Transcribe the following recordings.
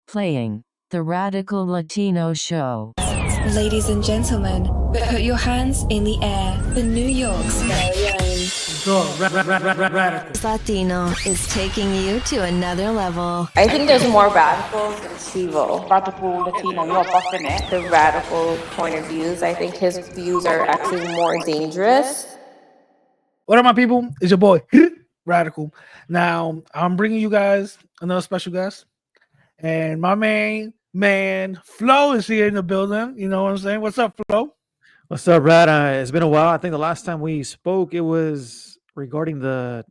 Playing the Radical Latino Show. Ladies and gentlemen, put your hands in the air for New York's very own. Latino is taking you to another level. I think there's more radicals than Chivo. Radical Latino, you're buffing it. The radical point of views, I think his views are actually more dangerous. What up, my people? It's your boy, Radical. Now, I'm bringing you guys another special guest. And my main man, Flo, is here in the building. You know what I'm saying? What's up, Flo? What's up, Brad? It's been a while. I think the last time we spoke, it was regarding the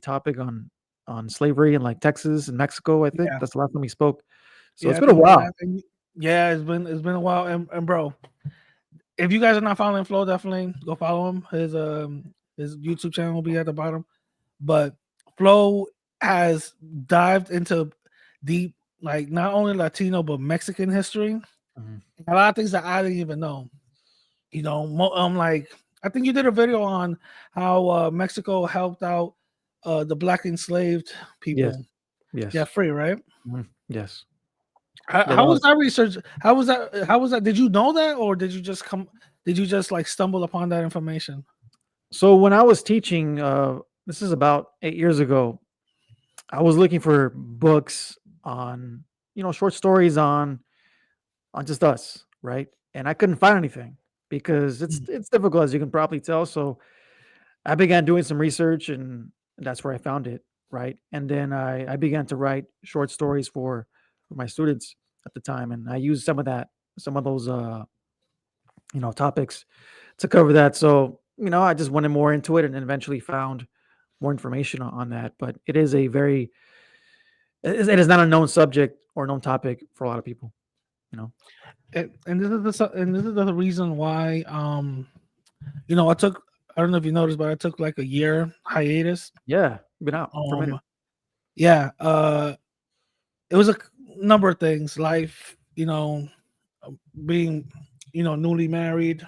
topic on slavery in like Texas and Mexico. I think that's the last time we spoke. So it's been a while. Yeah, it's been a while. And bro, if you guys are not following Flo, definitely go follow him. His YouTube channel will be at the bottom. But Flo has dived into deep, like not only Latino but Mexican history. Mm-hmm. A lot of things that I didn't even know. You know, like I think you did a video on how Mexico helped out the black enslaved people. Yes. Yeah, free, right? Mm-hmm. Yes. How was that research? How was that? Did you know that, or did you just like stumble upon that information? So when I was teaching, this is about 8 years ago, I was looking for books on, short stories on just us, right? And I couldn't find anything because it's difficult, as you can probably tell. So I began doing some research, and that's where I found it, right? And then I began to write short stories for my students at the time, and I used some of those topics to cover that. So I just went more into it, and then eventually found more information on that. But it is it is not a known subject or known topic for a lot of people, And this is the reason why I don't know if you noticed, but I took like a year hiatus. Yeah, been out for a minute. Yeah, it was a number of things. Life, being newly married.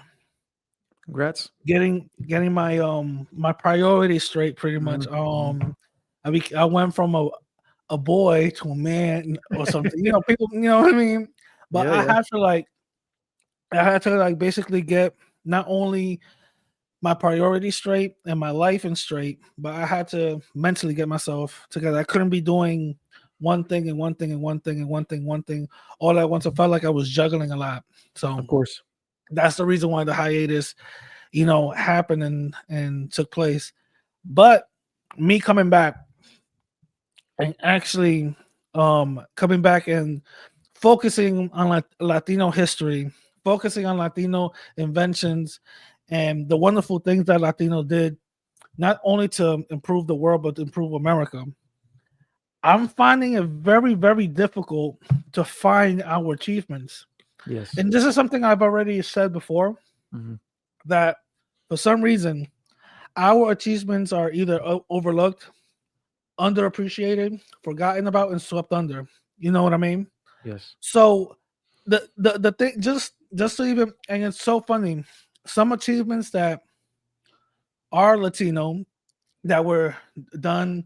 Congrats. Getting my priorities straight, pretty much. I went from a boy to a man or something. People, you know what I mean. But I had to basically get not only my priorities straight and my life in straight, but I had to mentally get myself together. I couldn't be doing one thing and one thing and one thing and one thing all at once. I felt like I was juggling a lot. So of course, that's the reason why the hiatus, happened and took place. But me coming back and actually coming back and focusing on Latino history, focusing on Latino inventions and the wonderful things that Latino did, not only to improve the world, but to improve America. I'm finding it very, very difficult to find our achievements. Yes. And this is something I've already said before, that for some reason, our achievements are either overlooked, underappreciated, forgotten about, and swept under. You know what I mean? Yes. So the thing, just to even, and it's so funny, some achievements that are Latino that were done,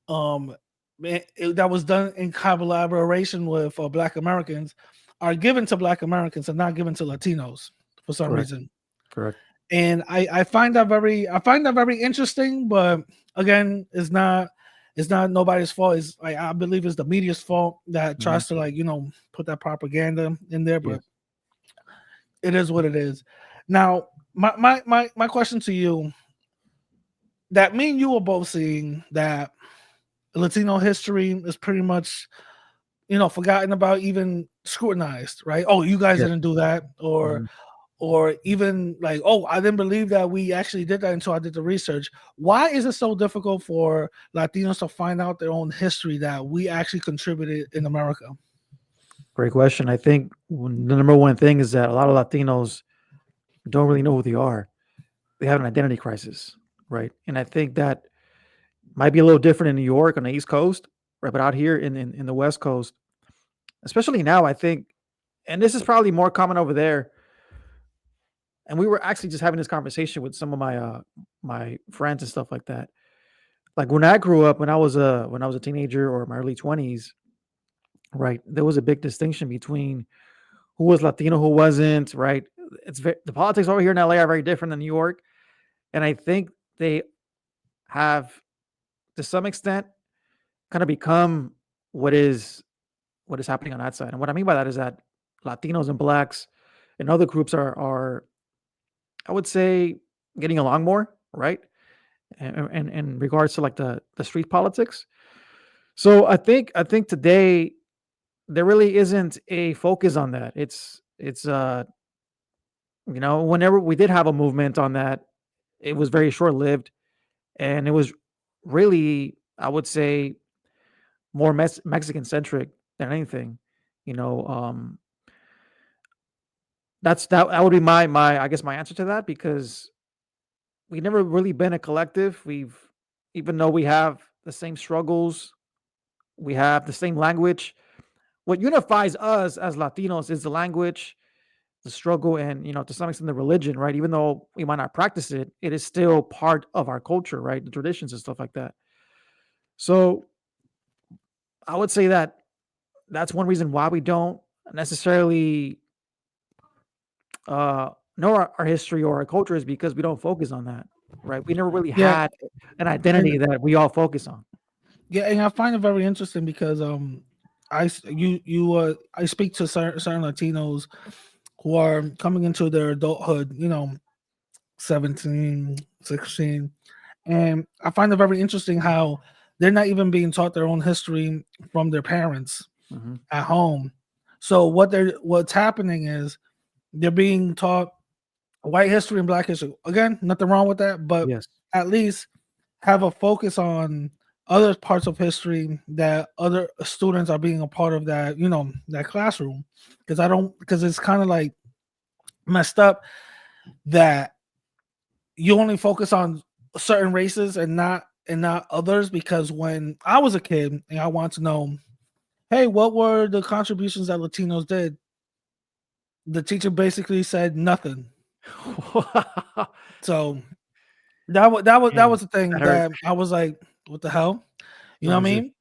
that was done in collaboration with Black Americans, are given to Black Americans and not given to Latinos for some reason. Correct. And I find that very interesting, but again, it's not nobody's fault. It's like, I believe it's the media's fault that tries to put that propaganda in there, but it is what it is. Now, my question to you, that me and you are both seeing that Latino history is pretty much, forgotten about, even scrutinized, right? Oh, you guys didn't do that, or even like, oh, I didn't believe that we actually did that until I did the research. Why is it so difficult for Latinos to find out their own history that we actually contributed in America? Great question. I think the number one thing is that a lot of Latinos don't really know who they are. They have an identity crisis, right? And I think that might be a little different in New York on the East Coast, right? But out here in the West Coast, especially now, I think, and this is probably more common over there. And we were actually just having this conversation with some of my friends and stuff like that. Like when I grew up, when I was a teenager or my early 20s, right? There was a big distinction between who was Latino, who wasn't, right? The politics over here in LA are very different than New York, and I think they have, to some extent, kind of become what is happening on that side. And what I mean by that is that Latinos and blacks and other groups are I would say getting along more, right? And in regards to like the street politics. So I think today there really isn't a focus on that. It's whenever we did have a movement on that, it was very short lived, and it was really, I would say, more Mexican centric than anything. You know, that would be my I guess my answer to that, because we've never really been a collective. We've Even though we have the same struggles, we have the same language. What unifies us as Latinos is the language, the struggle, and to some extent the religion, right? Even though we might not practice it, it is still part of our culture, right? The traditions and stuff like that. So I would say that that's one reason why we don't necessarily know our history or our culture, is because we don't focus on that, right? We never really Yeah, had an and identity that we all focus on. yeah, and I find it very interesting because I speak to certain Latinos who are coming into their adulthood, 17, 16, and I find it very interesting how they're not even being taught their own history from their parents Mhm. at home. So what's happening is they're being taught white history and black history. Again, nothing wrong with that, but Yes. at least have a focus on other parts of history that other students are being a part of that, that classroom. Because it's kind of like messed up that you only focus on certain races and not others. Because when I was a kid and I want to know, hey, what were the contributions that Latinos did? The teacher basically said nothing. So that was Man, the thing that hurt. that I was like, what the hell? You know That what I was it. mean?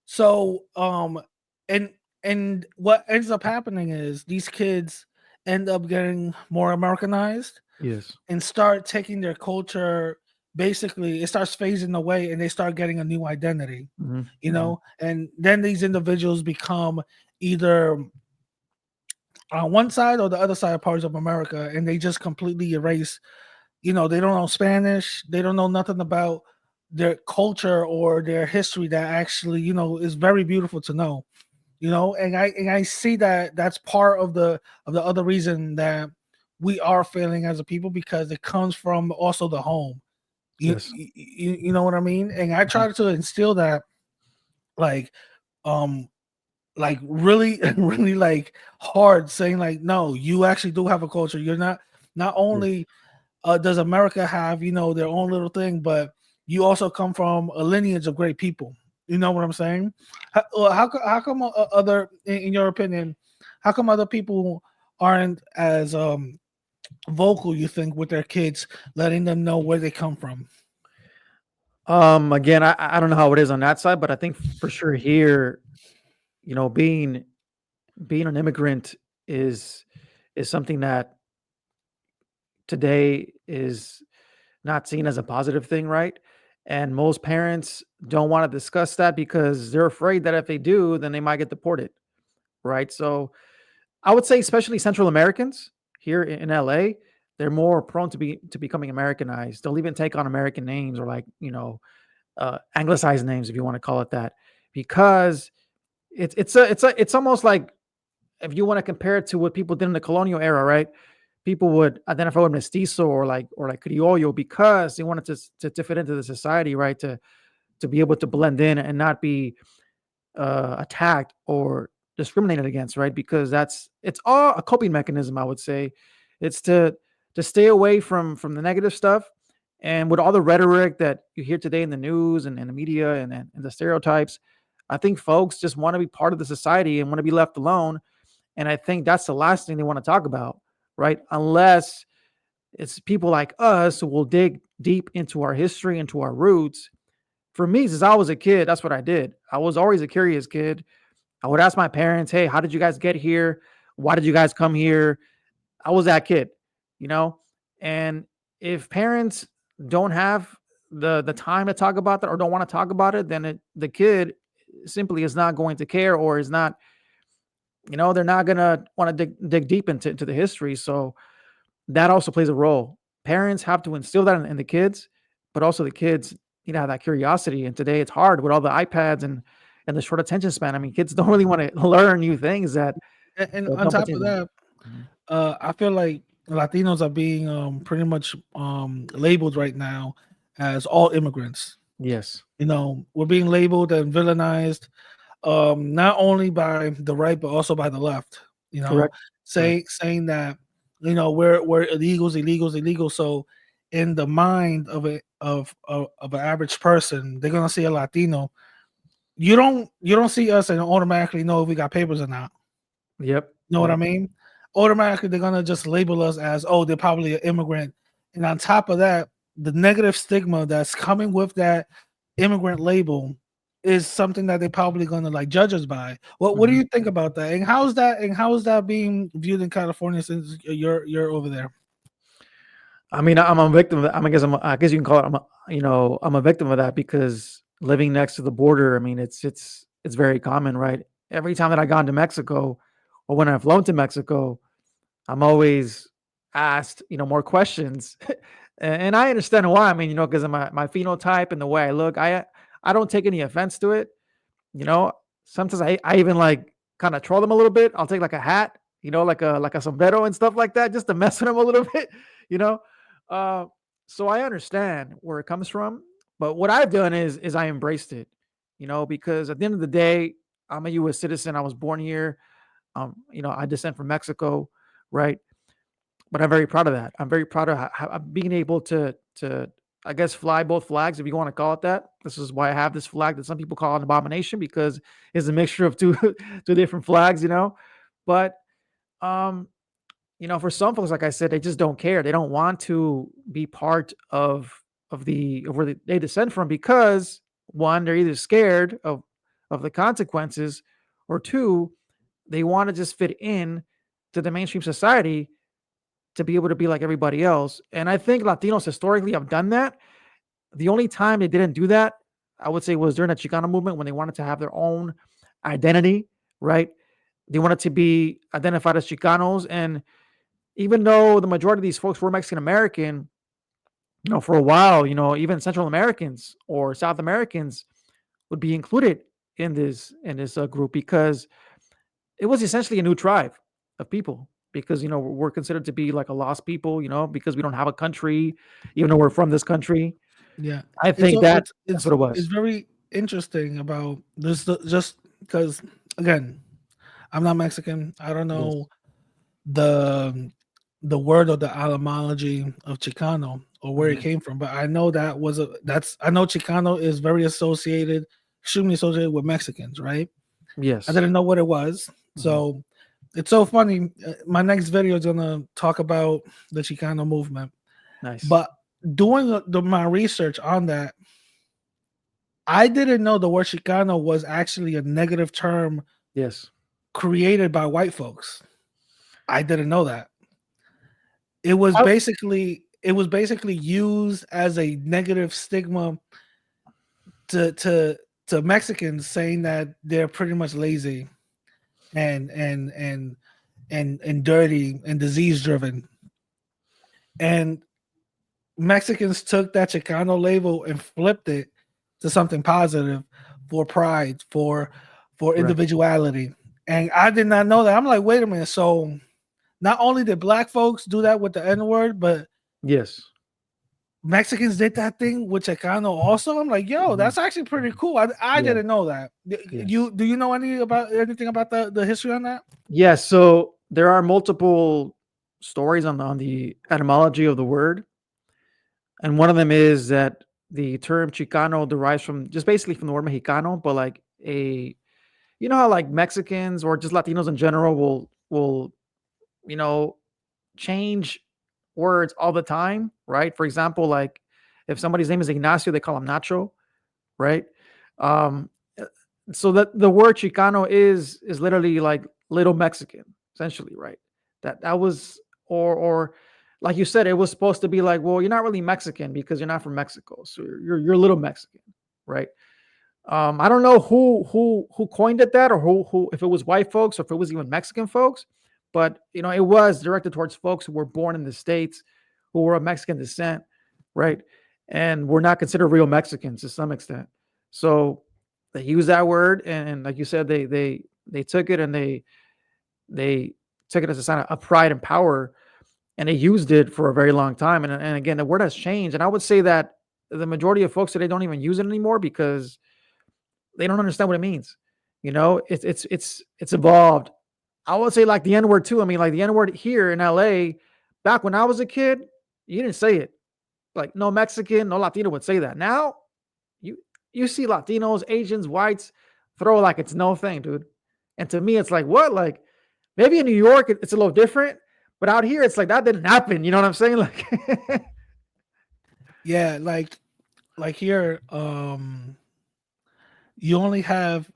So and and what ends up happening is these kids end up getting more Americanized Yes. and start taking their culture. Basically, it starts phasing away and they start getting a new identity, Mhm. Mhm. and then these individuals become either on one side or the other side of parts of America, and they just completely erase. They don't know Spanish. They don't know nothing about their culture or their history that actually, is very beautiful to know. And I see that that's part of the other reason that we are failing as a people, because it comes from also the home. Yes. You know what I mean? And I Mhm. try to instill that, like, um really really like hard, saying like, no, you actually do have a culture. You're not Yes. only does America have, their own little thing, but you also come from a lineage of great people. You know what I'm saying? How come other, in your opinion, how come other people aren't as vocal, you think, with their kids, letting them know where they come from? Again, I don't know how it is on that side, but I think for sure here, being an immigrant is something that today is not seen as a positive thing, right? And most parents don't want to discuss that because they're afraid that if they do, then they might get deported, right? So I would say, especially Central Americans here in LA, they're more prone to becoming Americanized. They'll even take on American names, or like anglicized names, if you want to call it that, because it's almost like, if you want to compare it to what people did in the colonial era, right? People would identify with mestizo or like criollo, because they wanted to fit into the society, right? To be able to blend in and not be attacked or discriminated against, right? Because it's all a coping mechanism, I would say. It's to stay away from the negative stuff. And with all the rhetoric that you hear today in the news and the media and the stereotypes, I think folks just want to be part of the society and want to be left alone. And I think that's the last thing they want to talk about, right? Unless it's people like us who will dig deep into our history, into our roots. For me, since I was a kid, that's what I did. I was always a curious kid. I would ask my parents, hey, how did you guys get here? Why did you guys come here? I was that kid, you know? And if parents don't have the time to talk about that or don't want to talk about it, then the kid simply is not going to care or is not, they're not going to want to dig deep into the history. So that also plays a role. Parents have to instill that in the kids, but also the kids need to have that curiosity. And today it's hard with all the iPads and the short attention span. I mean, kids don't really want to learn new things And that on don't top of pertain to them. that, Mhm. I feel like Latinos are being pretty much labeled right now as all immigrants. Yes. We're being labeled and villainized, not only by the right but also by the left. Correct. Correct. Saying that we're illegals. So in the mind of an average person, they're gonna see a Latino. You don't see us and automatically know if we got papers or not. Yep. You know what I Yep. mean? Automatically, they're gonna just label us as, oh, they're probably an immigrant. And on top of that, the negative stigma that's coming with that immigrant label is something that they're probably gonna like judge us by. What do Mhm. you think about that? And how is that being viewed in California since you're over there? I mean, I'm a victim of that. I guess you can call it. I'm a victim of that because living next to the border. I mean, it's very common, right? Every time that I gone to Mexico, or when I've flown to Mexico, I'm always asked, more questions, and I understand why. I mean, because of my phenotype and the way I look, I don't take any offense to it. You know, sometimes I even like kind of troll them a little bit. I'll take like a hat, like a sombrero and stuff like that, just to mess with them a little bit. You know, uh, so I understand where it comes from. But what I've done is I embraced it. Because at the end of the day, I'm a U.S. citizen. I was born here. I descend from Mexico, right? But I'm very proud of that. I'm very proud of being able to I guess fly both flags, if you want to call it that. This is why I have this flag that some people call an abomination because it's a mixture of two two different flags, But um, for some folks, like I said, they just don't care. They don't want to be part of where they descend from because one, they're either scared of the consequences, or two, they want to just fit in to the mainstream society to be able to be like everybody else. And I think Latinos historically have done that. The only time they didn't do that, I would say, was during the Chicano movement when they wanted to have their own identity, right? They wanted to be identified as Chicanos. And even though the majority of these folks were Mexican American, for a while, even Central Americans or South Americans would be included in this group because it was essentially a new tribe of people because we're considered to be like a lost people, because we don't have a country, even though we're from this country. Yeah, I it's think so that's what it it's was. very interesting about this, just because again, I'm not Mexican. I don't Yes. know the word or the etymology of Chicano or where it Mhm. came from, but I know I know Chicano is very extremely associated with Mexicans, right? I Yes. didn't know what it was, Mhm. so it's so funny. My next video is gonna talk about the Chicano movement, Nice. but doing my research on that, I didn't know the word Chicano was actually a negative term Yes. created by white folks. I didn't know that. I It was basically used as a negative stigma to to to Mexicans, saying that they're pretty much lazy and and dirty and disease driven. And Mexicans took that Chicano label and flipped it to something positive, for pride, for Correct. individuality. And I did not know that. I'm like, wait a minute. So not only did black folks do that with the N word, but Yes. Mexicans did that thing with Chicano also. I'm like, yo, Mhm. that's actually pretty cool. I Yeah. didn't know that. Yes. Do you know anything about the history on that? Yes. So there are multiple stories on the etymology of the word, and one of them is that the term Chicano derives from just basically from the word Mexicano, but like how like Mexicans or just Latinos in general will you know change words all the time, right? For example, like if somebody's name is Ignacio, they call him Nacho, right? Um, so that the word Chicano is literally like little Mexican, essentially, right? That was, or like you said, it was supposed to be like, well, you're not really Mexican because you're not from Mexico, so you're little Mexican, right? I don't know who coined it that, or who if it was white folks or if it was even Mexican folks, but it was directed towards folks who were born in the States, who were of Mexican descent, right? And were not considered real Mexicans to some extent. So they used that word, and like you said, they took it and they took it as a sign of pride and power, and they used it for a very long time. And again, the word has changed, and I would say that the majority of folks today don't even use it anymore because they don't understand what it means. It's evolved. I would say like the N word too. I mean, like the N word here in LA, back when I was a kid, you didn't say it. Like no Mexican, no Latino would say that. Now you you see Latinos, Asians, whites throw like it's no thing, dude. And to me, it's like what? Like maybe in New York it's a little different, but out here it's like that didn't happen. You know what I'm saying? Like Yeah, like here, you only have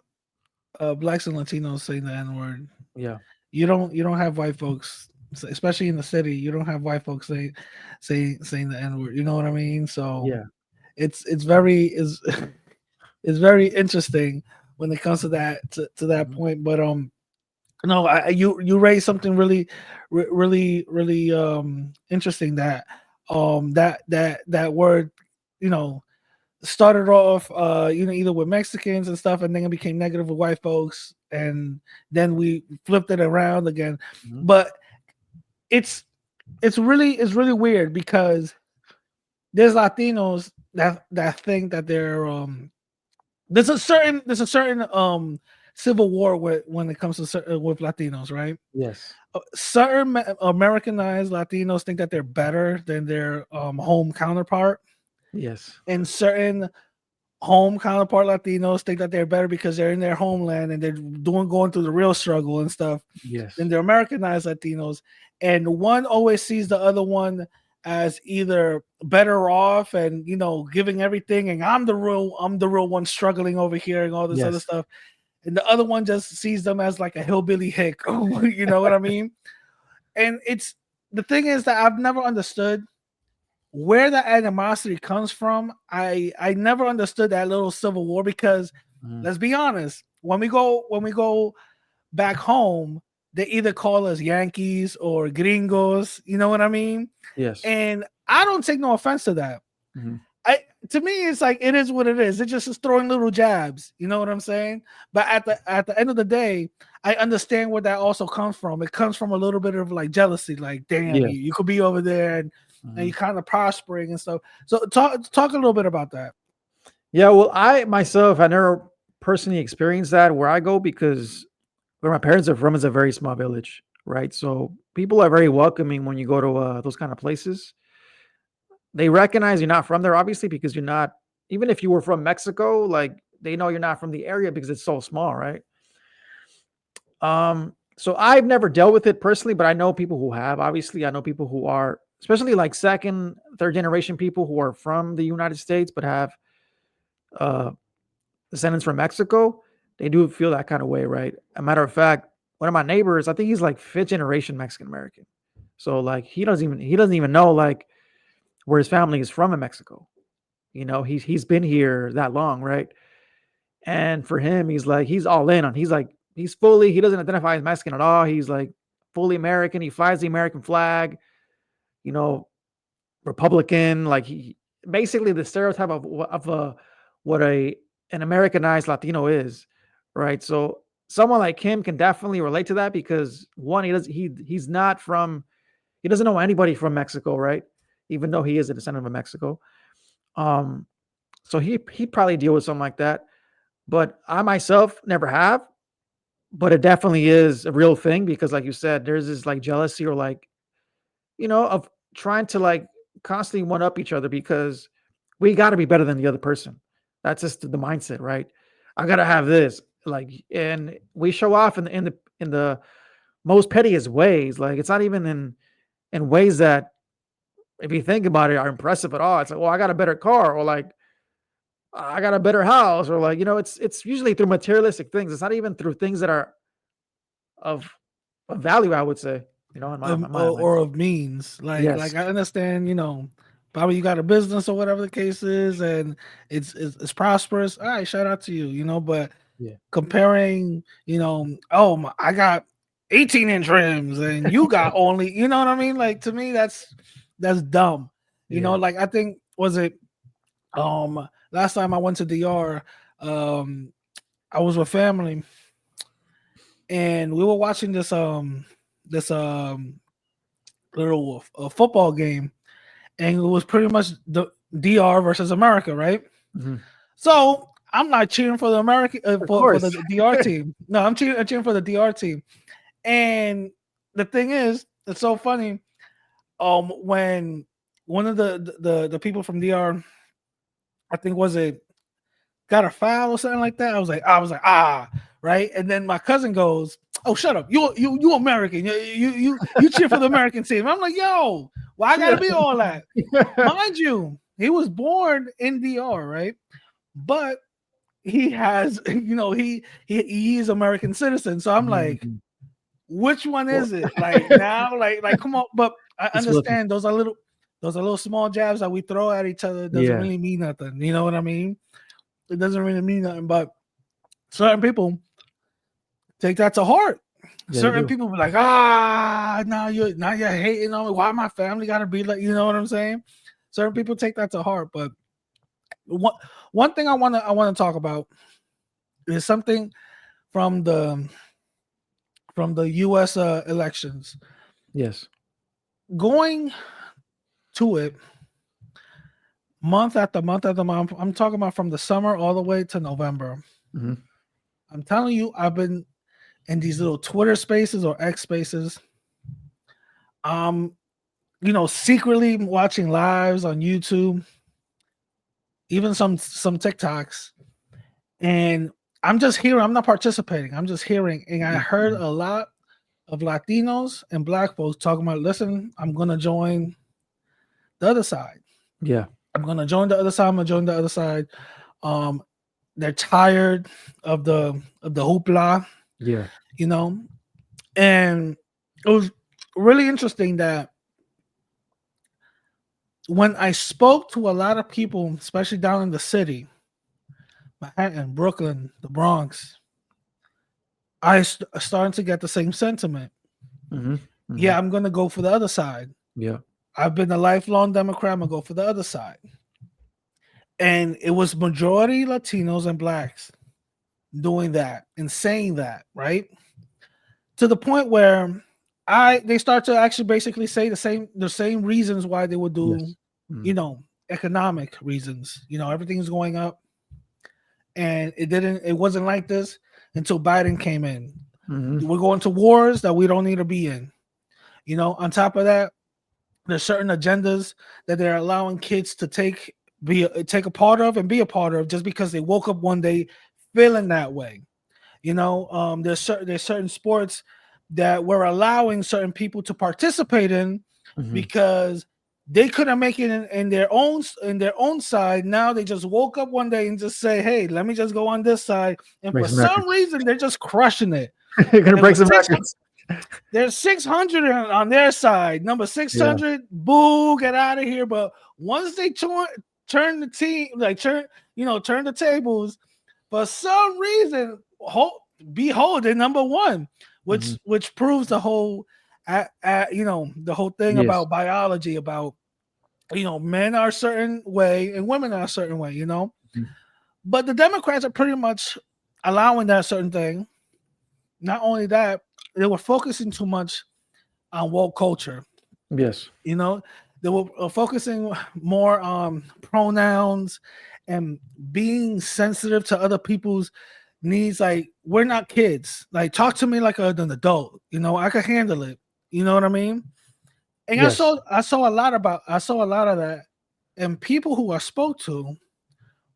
blacks and Latinos saying the N word. yeah, You don't have white folks, especially in the city. You don't have white folks saying the N word. You know what I mean? So yeah. it's very is very interesting when it comes to that Mhm. point. But no, you raised something really interesting, that that word, you know, started off either with Mexicans and stuff, and then it became negative with white folks, and then we flipped it around again. Mhm. But it's really weird because there's Latinos that think that they're there's a certain civil war when it comes to with Latinos, right? Yes. Certain Americanized Latinos think that they're better than their home counterpart, Yes. and certain home counterpart Latinos think that they're better because they're in their homeland and they're going through the real struggle and stuff than Yes. the Americanized Latinos. And one always sees the other one as either better off and giving everything, and I'm the real one struggling over here and all this other Yes. stuff. And the other one just sees them as like a hillbilly hick. You know what I mean? And the thing is that I've never understood where the animosity comes from. I never understood that little civil war because Mhm. let's be honest, when we go back home, they either call us Yankees or gringos, you know what I mean? Yes. And I don't take no offense to that. Mhm. To me, it's like it is what it is. It just is throwing little jabs, you know what I'm saying? But at the end of the day, I understand where that also comes from. It comes from a little bit of like jealousy, like damn, Yes. you could be over there and Mhm. you kind of prospering and stuff. So talk a little bit about that. Yeah, well, I myself, I never personally experienced that where I go because where my parents are from is a very small village, right? So people are very welcoming when you go to those kind of places. They recognize you're not from there, obviously, because you're not. Even if you were from Mexico, like they know you're not from the area because it's so small, right? So I've never dealt with it personally, but I know people who have. Obviously, I know people who are, especially like second, third generation people who are from the United States but have uh, descendants from Mexico. They do feel that kind of way, right? A matter of fact, one of my neighbors, I think he's like fifth generation Mexican American. So like he doesn't even know like where his family is from in Mexico. He's been here that long, right? And for him, he's all in on. He doesn't identify as Mexican at all. He's like fully American. He flies the American flag. You know, Republican. Like he basically the stereotype of what an Americanized Latino is, right? So someone like him can definitely relate to that because one, he's not from he doesn't know anybody from Mexico, right? Even though he is a descendant of Mexico. Um, so he probably deal with something like that. But I myself never have, but it definitely is a real thing because like you said, there's this like jealousy or like, of trying to like constantly one up each other because we got to be better than the other person. That's just the mindset, right? I got to have this like, and we show off in the most pettiest ways. Like it's not even in ways that if you think about it are impressive at all. It's like, well, I got a better car or like, I got a better house, or like, it's usually through materialistic things. It's not even through things that are of value, I would say, in my mind. Like, or of means. yes. Like I understand, probably you got a business or whatever the case is, and it's prosperous. All right, shout out to you, but Yeah. comparing, I got 18-inch rims and you got only, you know what I mean? Like to me, that's dumb. Yeah. Like I think was it last time I went to DR, I was with family and we were watching this little football game, and it was pretty much the DR versus America, right? Mhm. So I'm not cheering for the American for the course. DR team. No, I'm cheering for the DR team. And the thing is, it's so funny. When one of the people from DR, I think was it got a foul or something like that. I was like, right. And then my cousin goes, "Oh, shut up! You American? You cheer for the American team?" I'm like, "Yo, why I gotta be all that?" Mind you, he was born in DR, right? But he has, he is American citizen. So I'm like, Mhm. which one Well, is it? Like now, like come on. But I it's flipping. understand those are little small jabs that we throw at each other. It doesn't Yeah. really mean nothing. You know what I mean? It doesn't really mean nothing. But certain people take that to heart. Yeah, they Certain do. people be like, now you're hating on me. Why my family gotta be like, you know what I'm saying? Certain people take that to heart. But one thing I wanna talk about is something from the US elections. Yes. Going to it month after month after month. I'm talking about from the summer all the way to November. Mhm. I'm telling you, I've been in these little Twitter spaces or X spaces. Secretly watching lives on YouTube, even some TikToks, and I'm just hearing. I'm not participating. I'm just hearing, and I heard a lot of Latinos and Black folks talking about, listen, I'm gonna join the other side. Yeah. I'm gonna join the other side. I'm gonna join the other side. They're tired of the hoopla, Yeah. and it was really interesting that when I spoke to a lot of people, especially down in the city, Manhattan, Brooklyn, the Bronx, I started to get the same sentiment. Mhm. Yeah, I'm gonna go for the other side. Yeah. I've been a lifelong Democrat. I'm gonna go for the other side. And it was majority Latinos and Blacks doing that and saying that, right? To the point where they start to actually basically say the same reasons why they would do, Yes. Mhm. Economic reasons. Everything's going up, and it wasn't like this until Biden came in. Mhm. We're going to wars that we don't need to be in. On top of that, there's certain agendas that they're allowing kids to take a part of and be a part of just because they woke up one day feeling that way. There's certain sports that we're allowing certain people to participate in Mhm. because they couldn't make it in their own side. Now they just woke up one day and just say, "Hey, let me just go on this side," and Break for some some records. reason they're just crushing it. You're gonna And break with some records. there's 600 on their side. Number Yeah. 600, boo, get out of here. But once they turn the team, like turn the tables, for some reason, behold, they're number one, Mhm. which proves the whole, the whole thing Yes. about biology, about men are a certain way and women are a certain way. Mhm. But the Democrats are pretty much allowing that certain thing. Not only that, they were focusing too much on woke culture. Yes. They were focusing more on pronouns and being sensitive to other people's needs. Like, we're not kids. Like, talk to me like an adult. I can handle it. You know what I mean? And Yes. I saw a lot of that, and people who I spoke to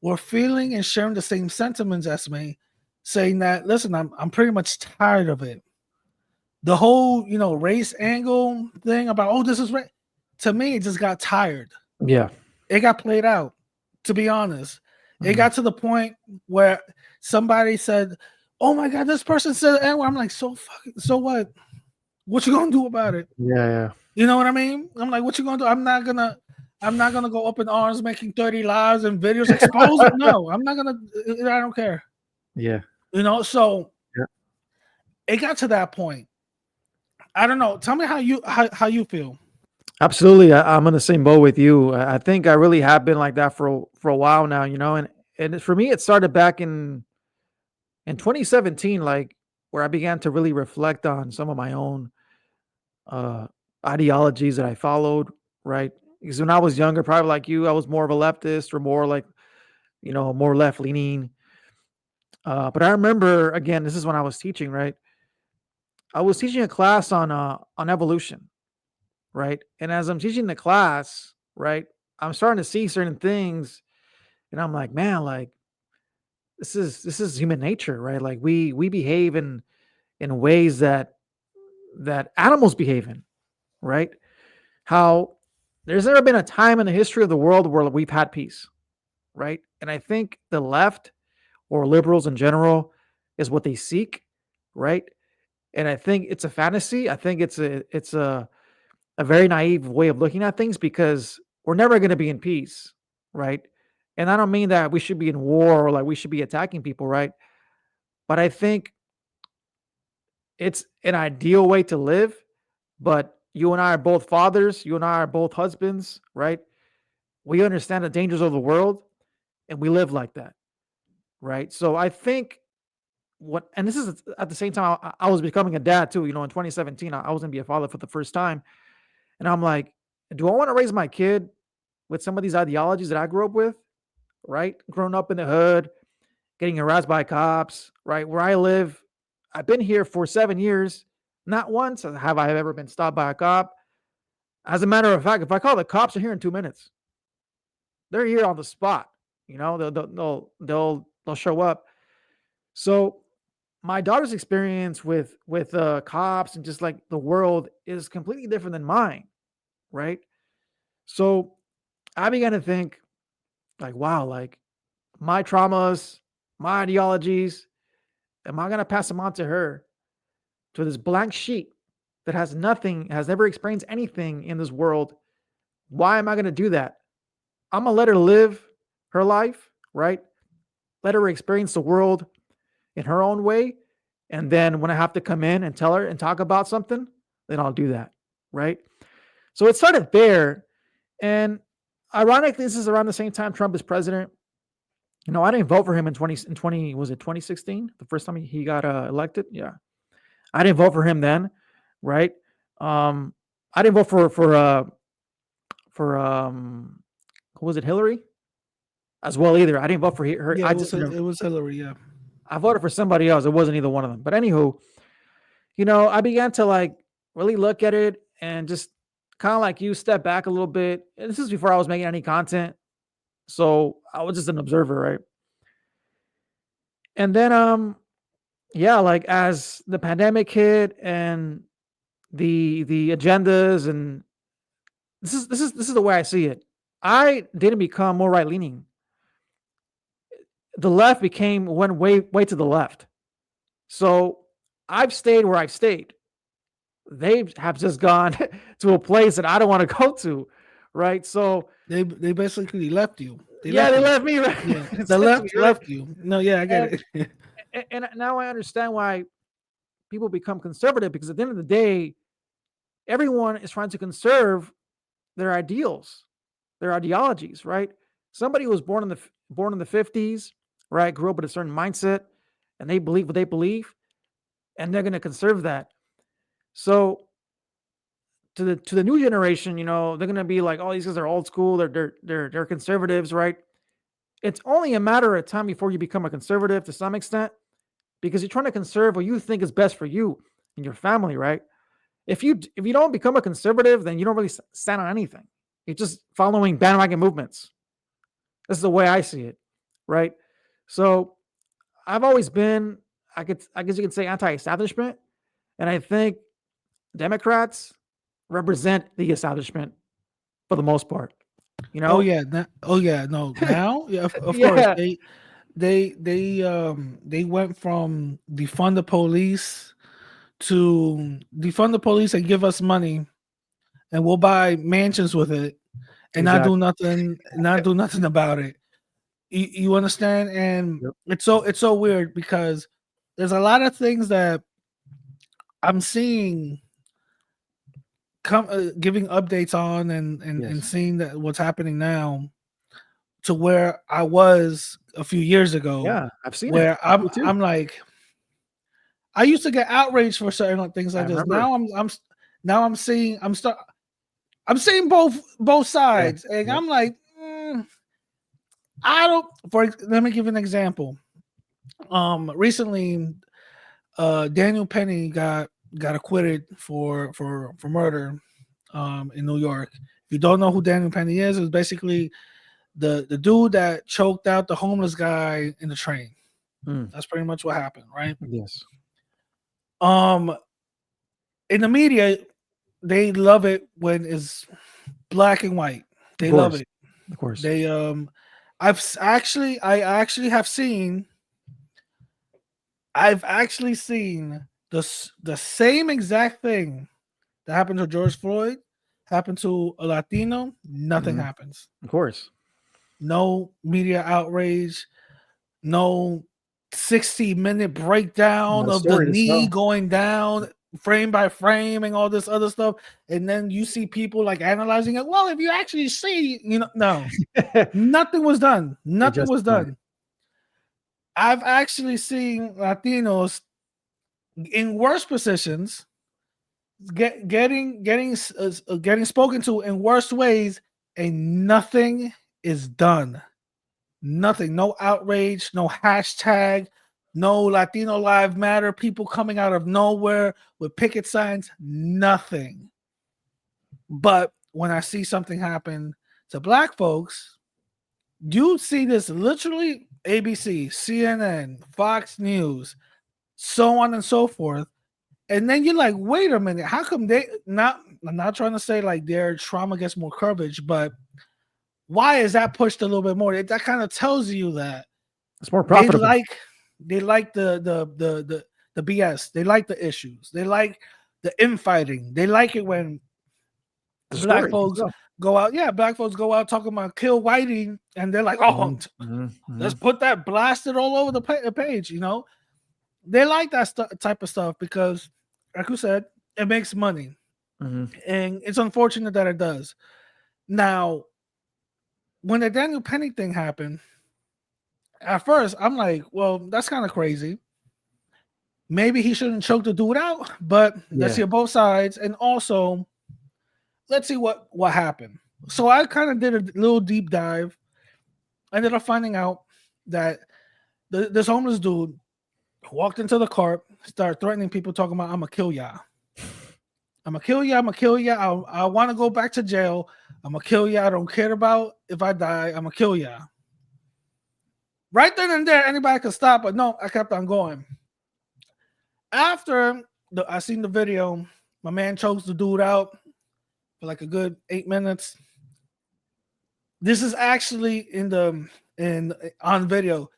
were feeling and sharing the same sentiments as me, saying that, listen, I'm pretty much tired of it. The whole, race angle thing about, oh, this is right. To me, it just got tired. Yeah. It got played out, to be honest. It got to the point where somebody said, "Oh my God, this person said N-word." I'm like, so what? What you gonna do about it? Yeah. You know what I mean? I'm like, what you gonna do? I'm not gonna go up in arms making 30 lives and videos exposing. No, I'm not gonna. I don't care. Yeah. You know, so Yeah. it got to that point. I don't know. Tell me how you feel. Absolutely. I'm in the same boat with you. I think I really have been like that for a while now, and for me, it started back in 2017, like where I began to really reflect on some of my own uh, ideologies that I followed, right? Because when I was younger, probably like you, I was more of a leftist or more like, more left leaning. But I remember, again, this is when I was teaching, right? I was teaching a class on evolution, right? And as I'm teaching the class, right, I'm starting to see certain things, and I'm like, man, like this is human nature, right? Like we behave in ways that animals behave in, right? How there's never been a time in the history of the world where we've had peace, right? And I think the left or liberals in general is what they seek, right? And I think it's a fantasy. I think it's a very naive way of looking at things because we're never going to be in peace, right? And I don't mean that we should be in war or like we should be attacking people, right? But I think it's an ideal way to live. But you and I are both fathers, you and I are both husbands, right? We understand the dangers of the world and we live like that, right? So I think and this is at the same time, I was becoming a dad too. In 2017, I was going to be a father for the first time. And I'm like, do I want to raise my kid with some of these ideologies that I grew up with, right? Growing up in the hood, getting harassed by cops, right? Where I live, I've been here for 7 years. Not once have I ever been stopped by a cop. As a matter of fact, if I call the cops, they're here in 2 minutes. They're here on the spot. They'll show up. So my daughter's experience with cops and just like the world is completely different than mine, right? So I began to think, like, wow, like my traumas, my ideologies, am I gonna pass them on to her, to this blank sheet that has nothing, has never experienced anything in this world? Why am I gonna do that? I'm gonna let her live her life, right? Let her experience the world in her own way. And then when I have to come in and tell her and talk about something, then I'll do that, right? So it started there. And ironically, this is around the same time Trump is president. I didn't vote for him in 20, was it 2016? The first time he got elected? Yeah. I didn't vote for him then, right? I didn't vote for who was it, Hillary? As well either. I didn't vote for her. Yeah, it was Hillary, yeah. I voted for somebody else. It wasn't either one of them. But anywho, I began to like really look at it and just kind of like you step back a little bit. And this is before I was making any content. So I was just an observer, right? And then yeah, like as the pandemic hit and the agendas, and this is the way I see it. I didn't become more right leaning. The left went way to the left. So I've stayed where I've stayed. They have just gone to a place that I don't want to go to, right? So they basically left you. They left me, right? Yeah. The left you. No, yeah, I get it. And now I understand why people become conservative, because at the end of the day, everyone is trying to conserve their ideals, their ideologies, right? Somebody who was born in the 50s, right, grew up with a certain mindset, and they believe what they believe, and they're going to conserve that. So to the new generation, they're going to be like, oh, these guys are old school, they're conservatives, right? It's only a matter of time before you become a conservative to some extent, because you're trying to conserve what you think is best for you and your family, right? If you don't become a conservative, then you don't really stand on anything. You're just following bandwagon movements. This is the way I see it, right? So I've always been, I guess you could say, anti-establishment, and I think Democrats represent the establishment for the most part. You know? Oh yeah, no. Now, yeah, of course Yeah. they went from defund the police to defund the police and give us money, and we'll buy mansions with it, and not do nothing about it. You understand? And Yep. it's so weird because there's a lot of things that I'm seeing giving updates on and Yes. seeing that what's happening now to where I was a few years ago, Yeah, I've seen it. where Me too. I'm like, I used to get outraged for certain things I like this. remember. Now I'm seeing I'm seeing both Yeah. sides, and Yep. I'm like, I don't. Let me give you an example. Recently, Daniel Penny got acquitted for murder, in New York. If you don't know who Daniel Penny is, it's basically the dude that choked out the homeless guy in the train. Mm. That's pretty much what happened, right? Yes. In the media, they love it when it's black and white. They love it. Of course. They I I've actually seen the same exact thing that happened to George Floyd happened to a Latino. Nothing happens. Of course. No media outrage. No 60-minute breakdown Not a of the story to knee sell. going down frame by frame and all this other stuff. And then you see people like analyzing it. Well, if you actually see, no, nothing was done. They Nothing was justify it. done. I've actually seen Latinos in worse positions getting spoken to in worse ways, and nothing is done. Nothing. No outrage. No hashtag. No Latino Lives Matter. People coming out of nowhere with picket signs. Nothing. But when I see something happen to black folks, you see this literally ABC, CNN, Fox News, so on and so forth. And then you're like, wait a minute, how come they not? I'm not trying to say like their trauma gets more coverage, but why is that pushed a little bit more? That kind of tells you that It's more profitable. they like the BS. They like the issues. They like the infighting. They like it when The black story. folks go out. Yeah, black folks go out talking about kill whitey, and they're like, oh, let's put that blasted all over the page. They like that type of stuff because, like you said, it makes money, and it's unfortunate that it does. Now, when the Daniel Penny thing happened, at first I'm like, well, that's kind of crazy. Maybe he shouldn't choke the dude out, but let's hear both sides, and also let's see what happened. So I kind of did a little deep dive. I ended up finding out that this homeless dude walked into the car, started threatening people, talking about, I'm gonna kill y'all. I'm gonna kill you. I'm gonna kill you. I want to go back to jail. I'm gonna kill you. I don't care about if I die. I'm gonna kill you. Right then and there, anybody could stop, but no, I kept on going. After I seen the video, my man chokes the dude out for like a good 8 minutes. This is actually on video.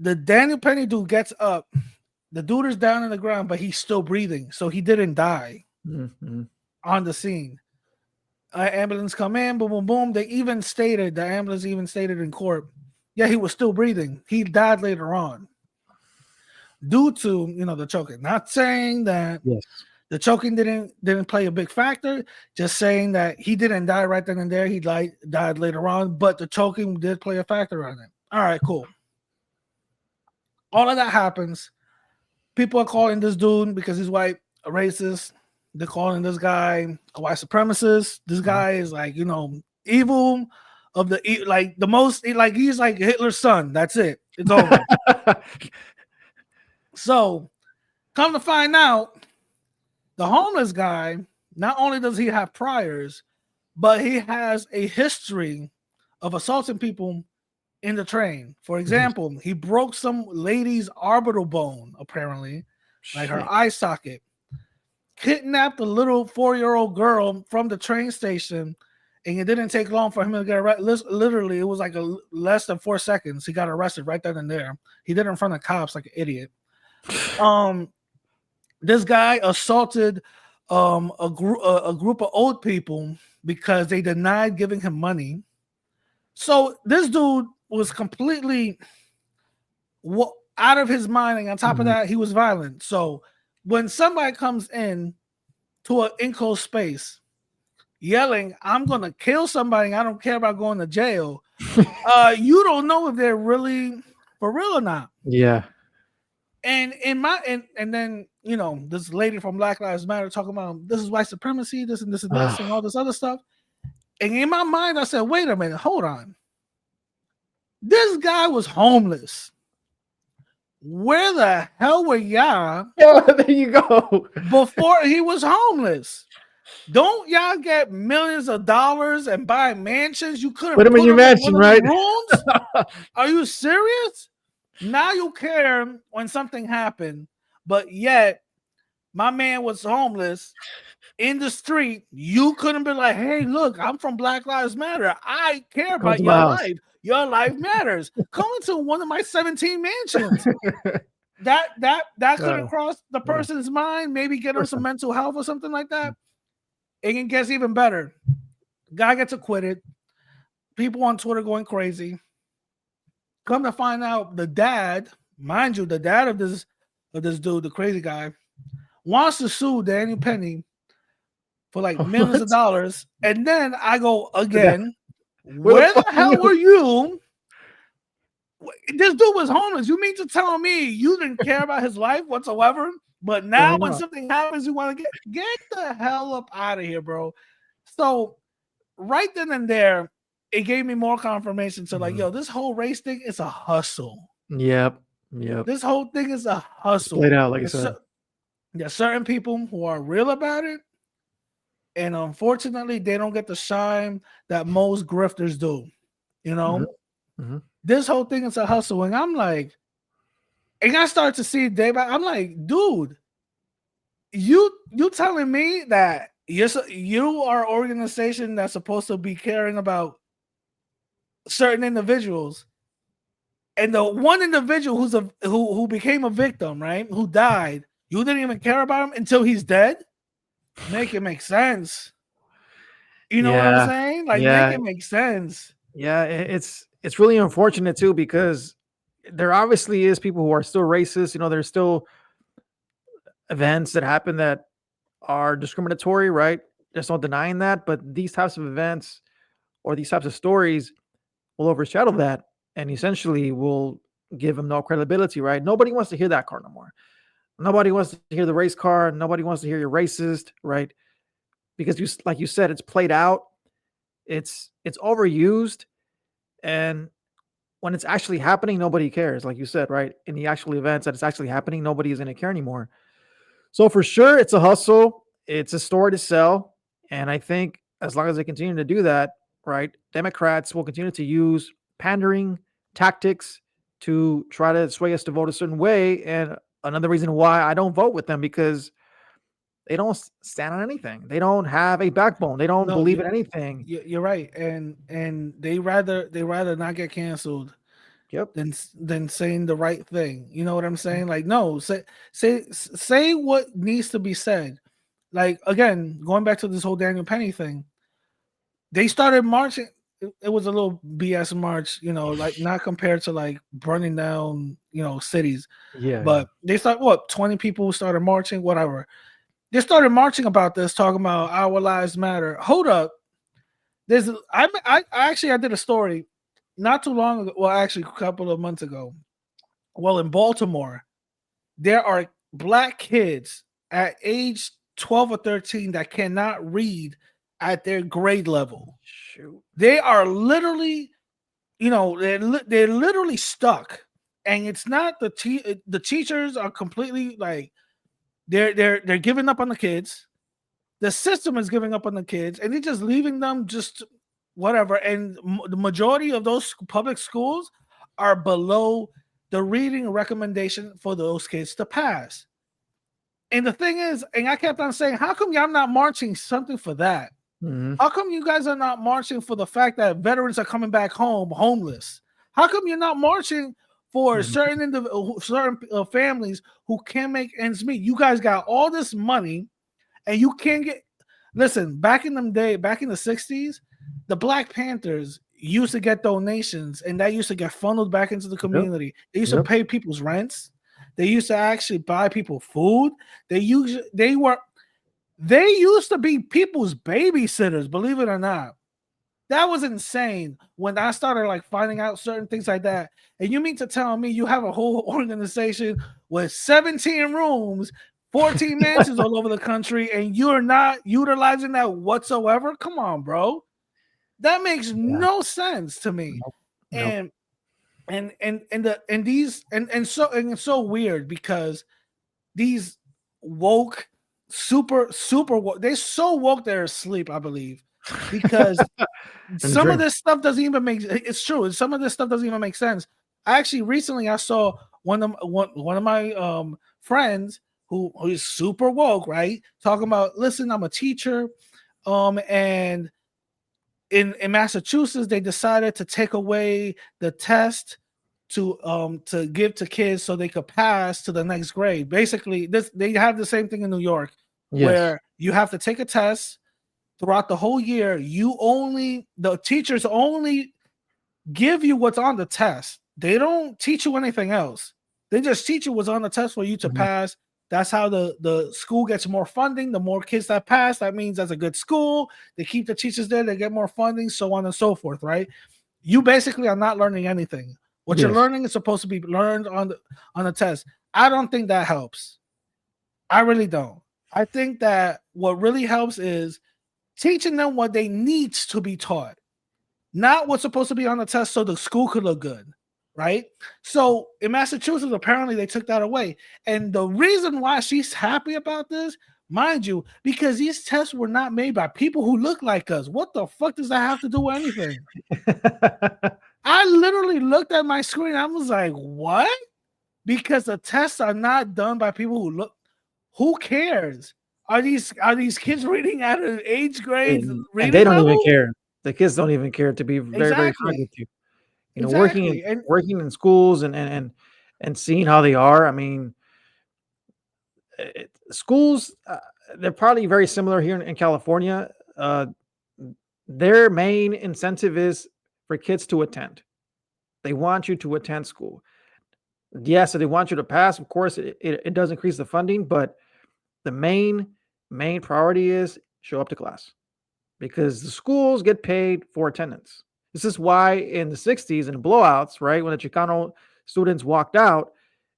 The Daniel Penny dude gets up. The dude is down on the ground, but he's still breathing, so he didn't die on the scene. Ambulance come in, boom, boom, boom. The ambulance even stated in court, yeah, he was still breathing. He died later on due to the choking. Not saying that the choking didn't play a big factor. Just saying that he didn't die right then and there. He died later on, but the choking did play a factor on it. All right, cool. All of that happens. People are calling this dude, because he's white, a racist. They're calling this guy a white supremacist. This guy is like, evil of the most, like he's like Hitler's son. That's it. It's over. So come to find out, the homeless guy, not only does he have priors, but he has a history of assaulting people in the train. For example, he broke some lady's orbital bone, apparently, like her eye socket, kidnapped a little 4-year-old girl from the train station, and it didn't take long for him to get arrested. Literally, it was like less than 4 seconds. He got arrested right then and there. He did it in front of cops like an idiot. This guy assaulted a group of old people because they denied giving him money. So this dude was completely out of his mind, and on top of that, he was violent. So when somebody comes in to an enclosed space yelling, "I'm gonna kill somebody, I don't care about going to jail," you don't know if they're really for real or not. Yeah. And then this lady from Black Lives Matter talking about this is white supremacy, this and this and this and all this other stuff. And in my mind, I said, wait a minute, hold on. This guy was homeless. Where the hell were y'all? There you go. Before he was homeless. Don't y'all get millions of dollars and buy mansions? You couldn't put him in your mansion, right? Rooms? Are you serious? Now you care when something happened, but yet my man was homeless in the street. You couldn't be like, hey, look, I'm from Black Lives Matter. I care about your life. Your life matters. Come into one of my 17 mansions. that couldn't cross the person's mind. Maybe get on some mental health or something like that. It gets even better. Guy gets acquitted. People on Twitter going crazy. Come to find out, the dad, mind you, the dad of this dude, the crazy guy, wants to sue Daniel Penny for like millions of dollars. And then I go again, where the hell were you? This dude was homeless. You mean to tell me you didn't care about his life whatsoever? But now when something happens, you want to get the hell up out of here, bro. So right then and there, it gave me more confirmation to like, yo, this whole race thing is a hustle. Yep. This whole thing is a hustle. Played out, like you said. There's certain people who are real about it, and unfortunately, they don't get the shine that most grifters do. This whole thing is a hustle, and I'm like, and I start to see day by. I'm like, dude, you telling me that you are an organization that's supposed to be caring about certain individuals, and the one individual who became a victim, right, who died, you didn't even care about him until he's dead? Make it make sense. You know what I'm saying? Like, make it make sense. Yeah, it's really unfortunate too, because there obviously is people who are still racist. There's still events that happen that are discriminatory, right? There's no denying that, but these types of events or these types of stories will overshadow that and essentially will give them no credibility, right? Nobody wants to hear that card no more. Nobody wants to hear the race card. Nobody wants to hear you're racist, right? Because like you said, it's played out. It's overused. And when it's actually happening, nobody cares. Like you said, right? In the actual events that it's actually happening, nobody is going to care anymore. So for sure, it's a hustle. It's a story to sell. And I think as long as they continue to do that, right, Democrats will continue to use pandering tactics to try to sway us to vote a certain way. And another reason why I don't vote with them, because they don't stand on anything. They don't have a backbone. They don't believe in anything. You're right, and they rather not get canceled. Yep. Than saying the right thing. You know what I'm saying? Like, no, say what needs to be said. Like, again, going back to this whole Daniel Penny thing, they started marching. It was a little BS march, like not compared to like burning down, cities. Yeah. But they started 20 people started marching, whatever. They started marching about this, talking about our lives matter. Hold up. I did a story not too long ago. Well, actually a couple of months ago. Well, in Baltimore, there are black kids at age 12 or 13 that cannot read at their grade level. Shoot. They are literally, they're literally stuck. And it's not the teachers are completely like, they're giving up on the kids. The system is giving up on the kids, and they're just leaving them just whatever. And the majority of those public schools are below the reading recommendation for those kids to pass. And the thing is, and I kept on saying, how come y'all not marching something for that? How come you guys are not marching for the fact that veterans are coming back home homeless? How come you're not marching for certain families who can't make ends meet? You guys got all this money and you can't get. Listen, back in the 60s, the Black Panthers used to get donations and that used to get funneled back into the community. They used to pay people's rents. They used to actually buy people food. They used to be people's babysitters, believe it or not. That was insane when I started like finding out certain things like that. And you mean to tell me you have a whole organization with 17 rooms, 14 mansions all over the country, and you're not utilizing that whatsoever? Come on, bro. That makes no sense to me. And it's so weird because these woke, super woke, they're so woke they're asleep, I believe, because some of this stuff doesn't even make. It's true. Some of this stuff doesn't even make sense. Actually, recently I saw one of my friends who is super woke, right? Talking about, listen, I'm a teacher, and in Massachusetts they decided to take away the test to give to kids so they could pass to the next grade. Basically, they have the same thing in New York, where you have to take a test throughout the whole year. The teachers only give you what's on the test. They don't teach you anything else. They just teach you what's on the test for you to pass. That's how the school gets more funding. The more kids that pass, that means that's a good school. They keep the teachers there. They get more funding, so on and so forth, right? You basically are not learning anything. What you're learning is supposed to be learned on the test. I don't think that helps. I really don't. I think that what really helps is teaching them what they need to be taught, not what's supposed to be on the test so the school could look good, right? So in Massachusetts, apparently they took that away. And the reason why she's happy about this, mind you, because these tests were not made by people who look like us. What the fuck does that have to do with anything? I literally looked at my screen. I was like, what? Because the tests are not done by people who look. Who cares? Are these kids reading at an age grade? And they don't even care. The kids don't even care, to be very, very frank with you. You know, working in schools and seeing how they are. I mean, schools, they're probably very similar here in California. Their main incentive is for kids to attend. They want you to attend school. Yes, so they want you to pass. Of course, it does increase the funding, but the main priority is show up to class, because the schools get paid for attendance. This is why in the 60s and blowouts, right, when the Chicano students walked out,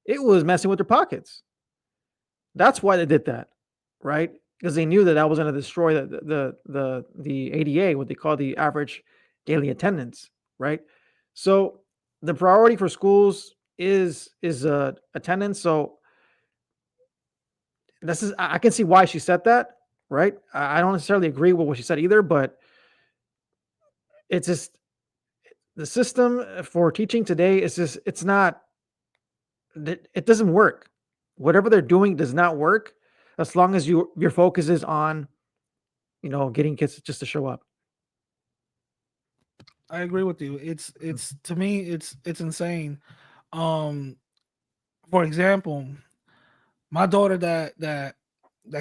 it was messing with their pockets. That's why they did that, right? Because they knew that was going to destroy the ADA, what they call the average daily attendance, right? So the priority for schools is attendance. So I can see why she said that, right? I don't necessarily agree with what she said either, but it's just the system for teaching today is just, it doesn't work. Whatever they're doing does not work as long as your focus is on, getting kids just to show up. I agree with you. It's to me, it's insane. For example, my daughter that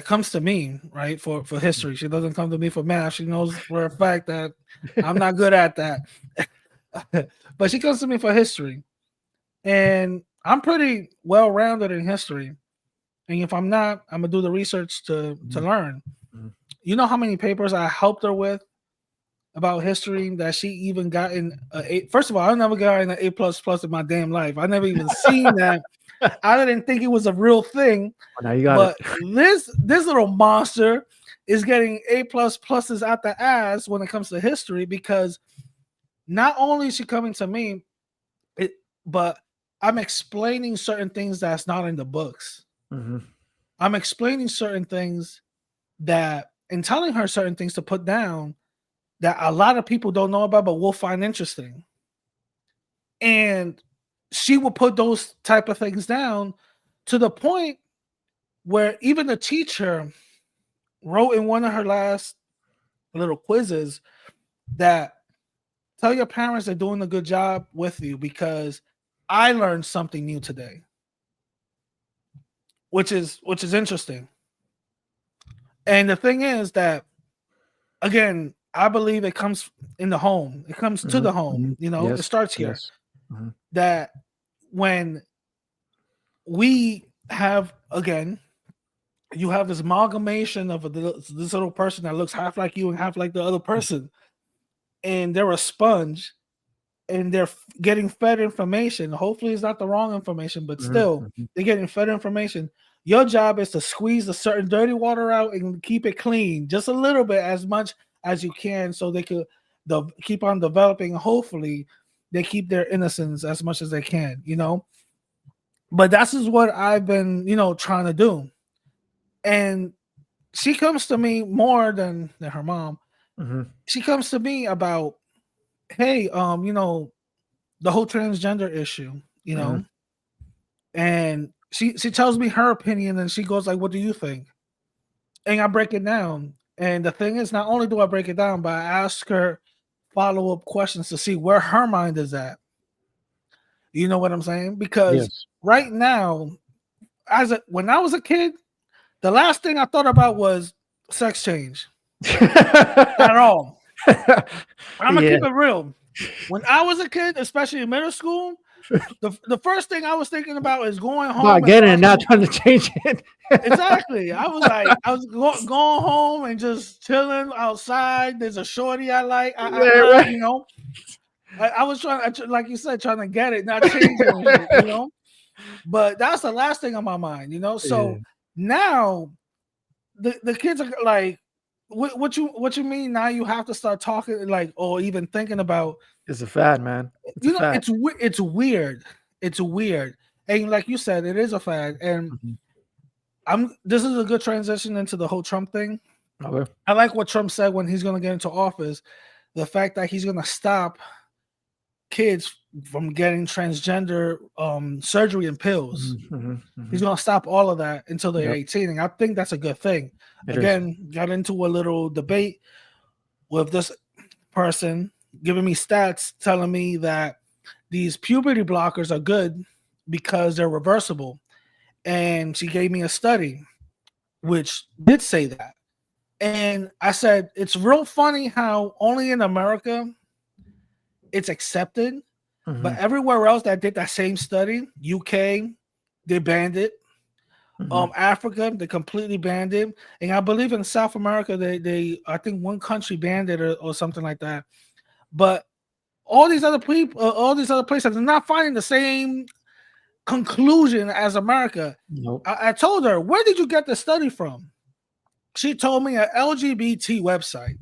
comes to me, right, for history. She doesn't come to me for math. She knows for a fact that I'm not good at that. But she comes to me for history. And I'm pretty well-rounded in history. And if I'm not, I'm gonna do the research to learn. You know how many papers I helped her with about history that she even got in A. First of all, I never got in an A++ in my damn life. I never even seen that. I didn't think it was a real thing. Now you got it. This little monster is getting A++s out the ass when it comes to history, because not only is she coming to me, but I'm explaining certain things that's not in the books. I'm explaining certain things and telling her certain things to put down that a lot of people don't know about, but will find interesting. And she will put those type of things down to the point where even the teacher wrote in one of her last little quizzes that tell your parents they're doing a good job with you because I learned something new today, which is interesting. And the thing is that, again, I believe it comes in the home. It comes to the home. You know, Yes. it starts here. Yes. Mhm. That when we have, again, you have this amalgamation of this little person that looks half like you and half like the other person, and they're a sponge, and they're getting fed information. Hopefully, it's not the wrong information, but still, they're getting fed information. Your job is to squeeze a certain dirty water out and keep it clean, just a little bit, as much as you can, so they could keep on developing. Hopefully, they keep their innocence as much as they can, you know. But that's is what I've been, trying to do. And she comes to me more than her mom. She comes to me about, hey, the whole transgender issue, and she tells me her opinion, and she goes like, what do you think? And I break it down. And the thing is, not only do I break it down, but I ask her follow-up questions to see where her mind is at. You know what I'm saying? Because right now, when I was a kid, the last thing I thought about was sex change at all. I'm gonna keep it real. When I was a kid, especially in middle school, the first thing I was thinking about is going home. Not getting it, not trying to change it. Exactly. I was going home and just chilling outside. There's a shorty I like. I was trying, like you said, trying to get it, not changing it, But that's the last thing on my mind, So now the kids are like, what you mean now? You have to start talking or even thinking about. It's a fad, man. It's weird. It's weird, and like you said, it is a fad. And this is a good transition into the whole Trump thing. Okay. I like what Trump said when he's going to get into office. The fact that he's going to stop kids from getting transgender surgery and pills. He's going to stop all of that until they're 18. And I think that's a good thing. Got into a little debate with this person giving me stats telling me that these puberty blockers are good because they're reversible. And she gave me a study which did say that. And I said, it's real funny how only in America it's accepted, but everywhere else that did that same study, UK, they banned it. Africa, they completely banned it. And I believe in South America, they I think one country banned it or something like that. But all these other people, all these other places are not finding the same conclusion as America. Nope. I told her, where did you get the study from? She told me an LGBT website.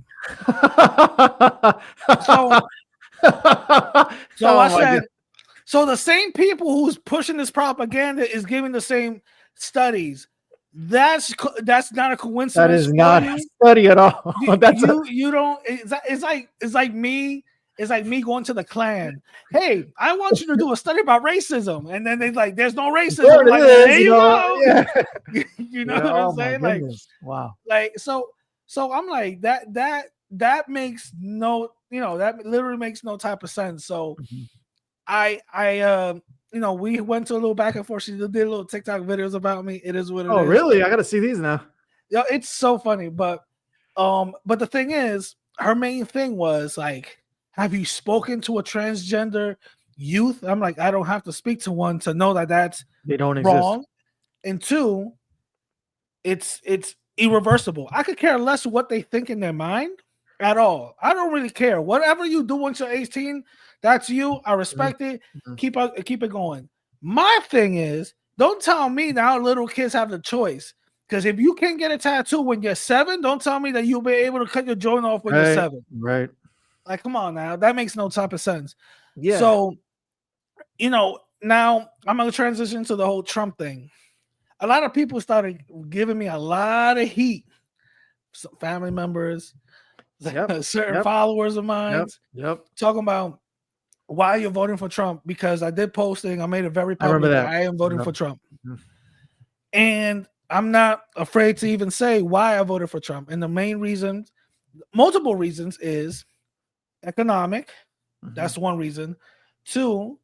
So I said, so the same people who's pushing this propaganda is giving the same studies. That's not a coincidence. That is not a study at all. You don't. It's like me. It's like me going to the Klan. Hey, I want you to do a study about racism, and then they're like, "There's no racism." There you go. Yeah. You know what I'm saying? Like, wow. Like so I'm like that makes no, that literally makes no type of sense. So I we went to a little back and forth. She did little TikTok videos about me. It is what it is. Oh, really? I got to see these now. Yeah, it's so funny. But the thing is, her main thing was like, have you spoken to a transgender youth? I'm like, I don't have to speak to one to know that that's they don't wrong. exist. And two, it's irreversible. I could care less what they think in their mind at all. I don't really care. Whatever you do once you're 18, that's you. I respect it. Keep it going. My thing is, don't tell me now little kids have the choice. Because if you can't get a tattoo when you're 7, don't tell me that you'll be able to cut your joint off when you're 7. Right. Like, come on now. That makes no type of sense. Yeah. So, now I'm going to transition to the whole Trump thing. A lot of people started giving me a lot of heat. Some family members, certain followers of mine, talking about why you're voting for Trump. Because I did posting. I made it very public that I am voting for Trump. And I'm not afraid to even say why I voted for Trump. And the main reason multiple reasons is economic. Mhm. That's one reason. Two,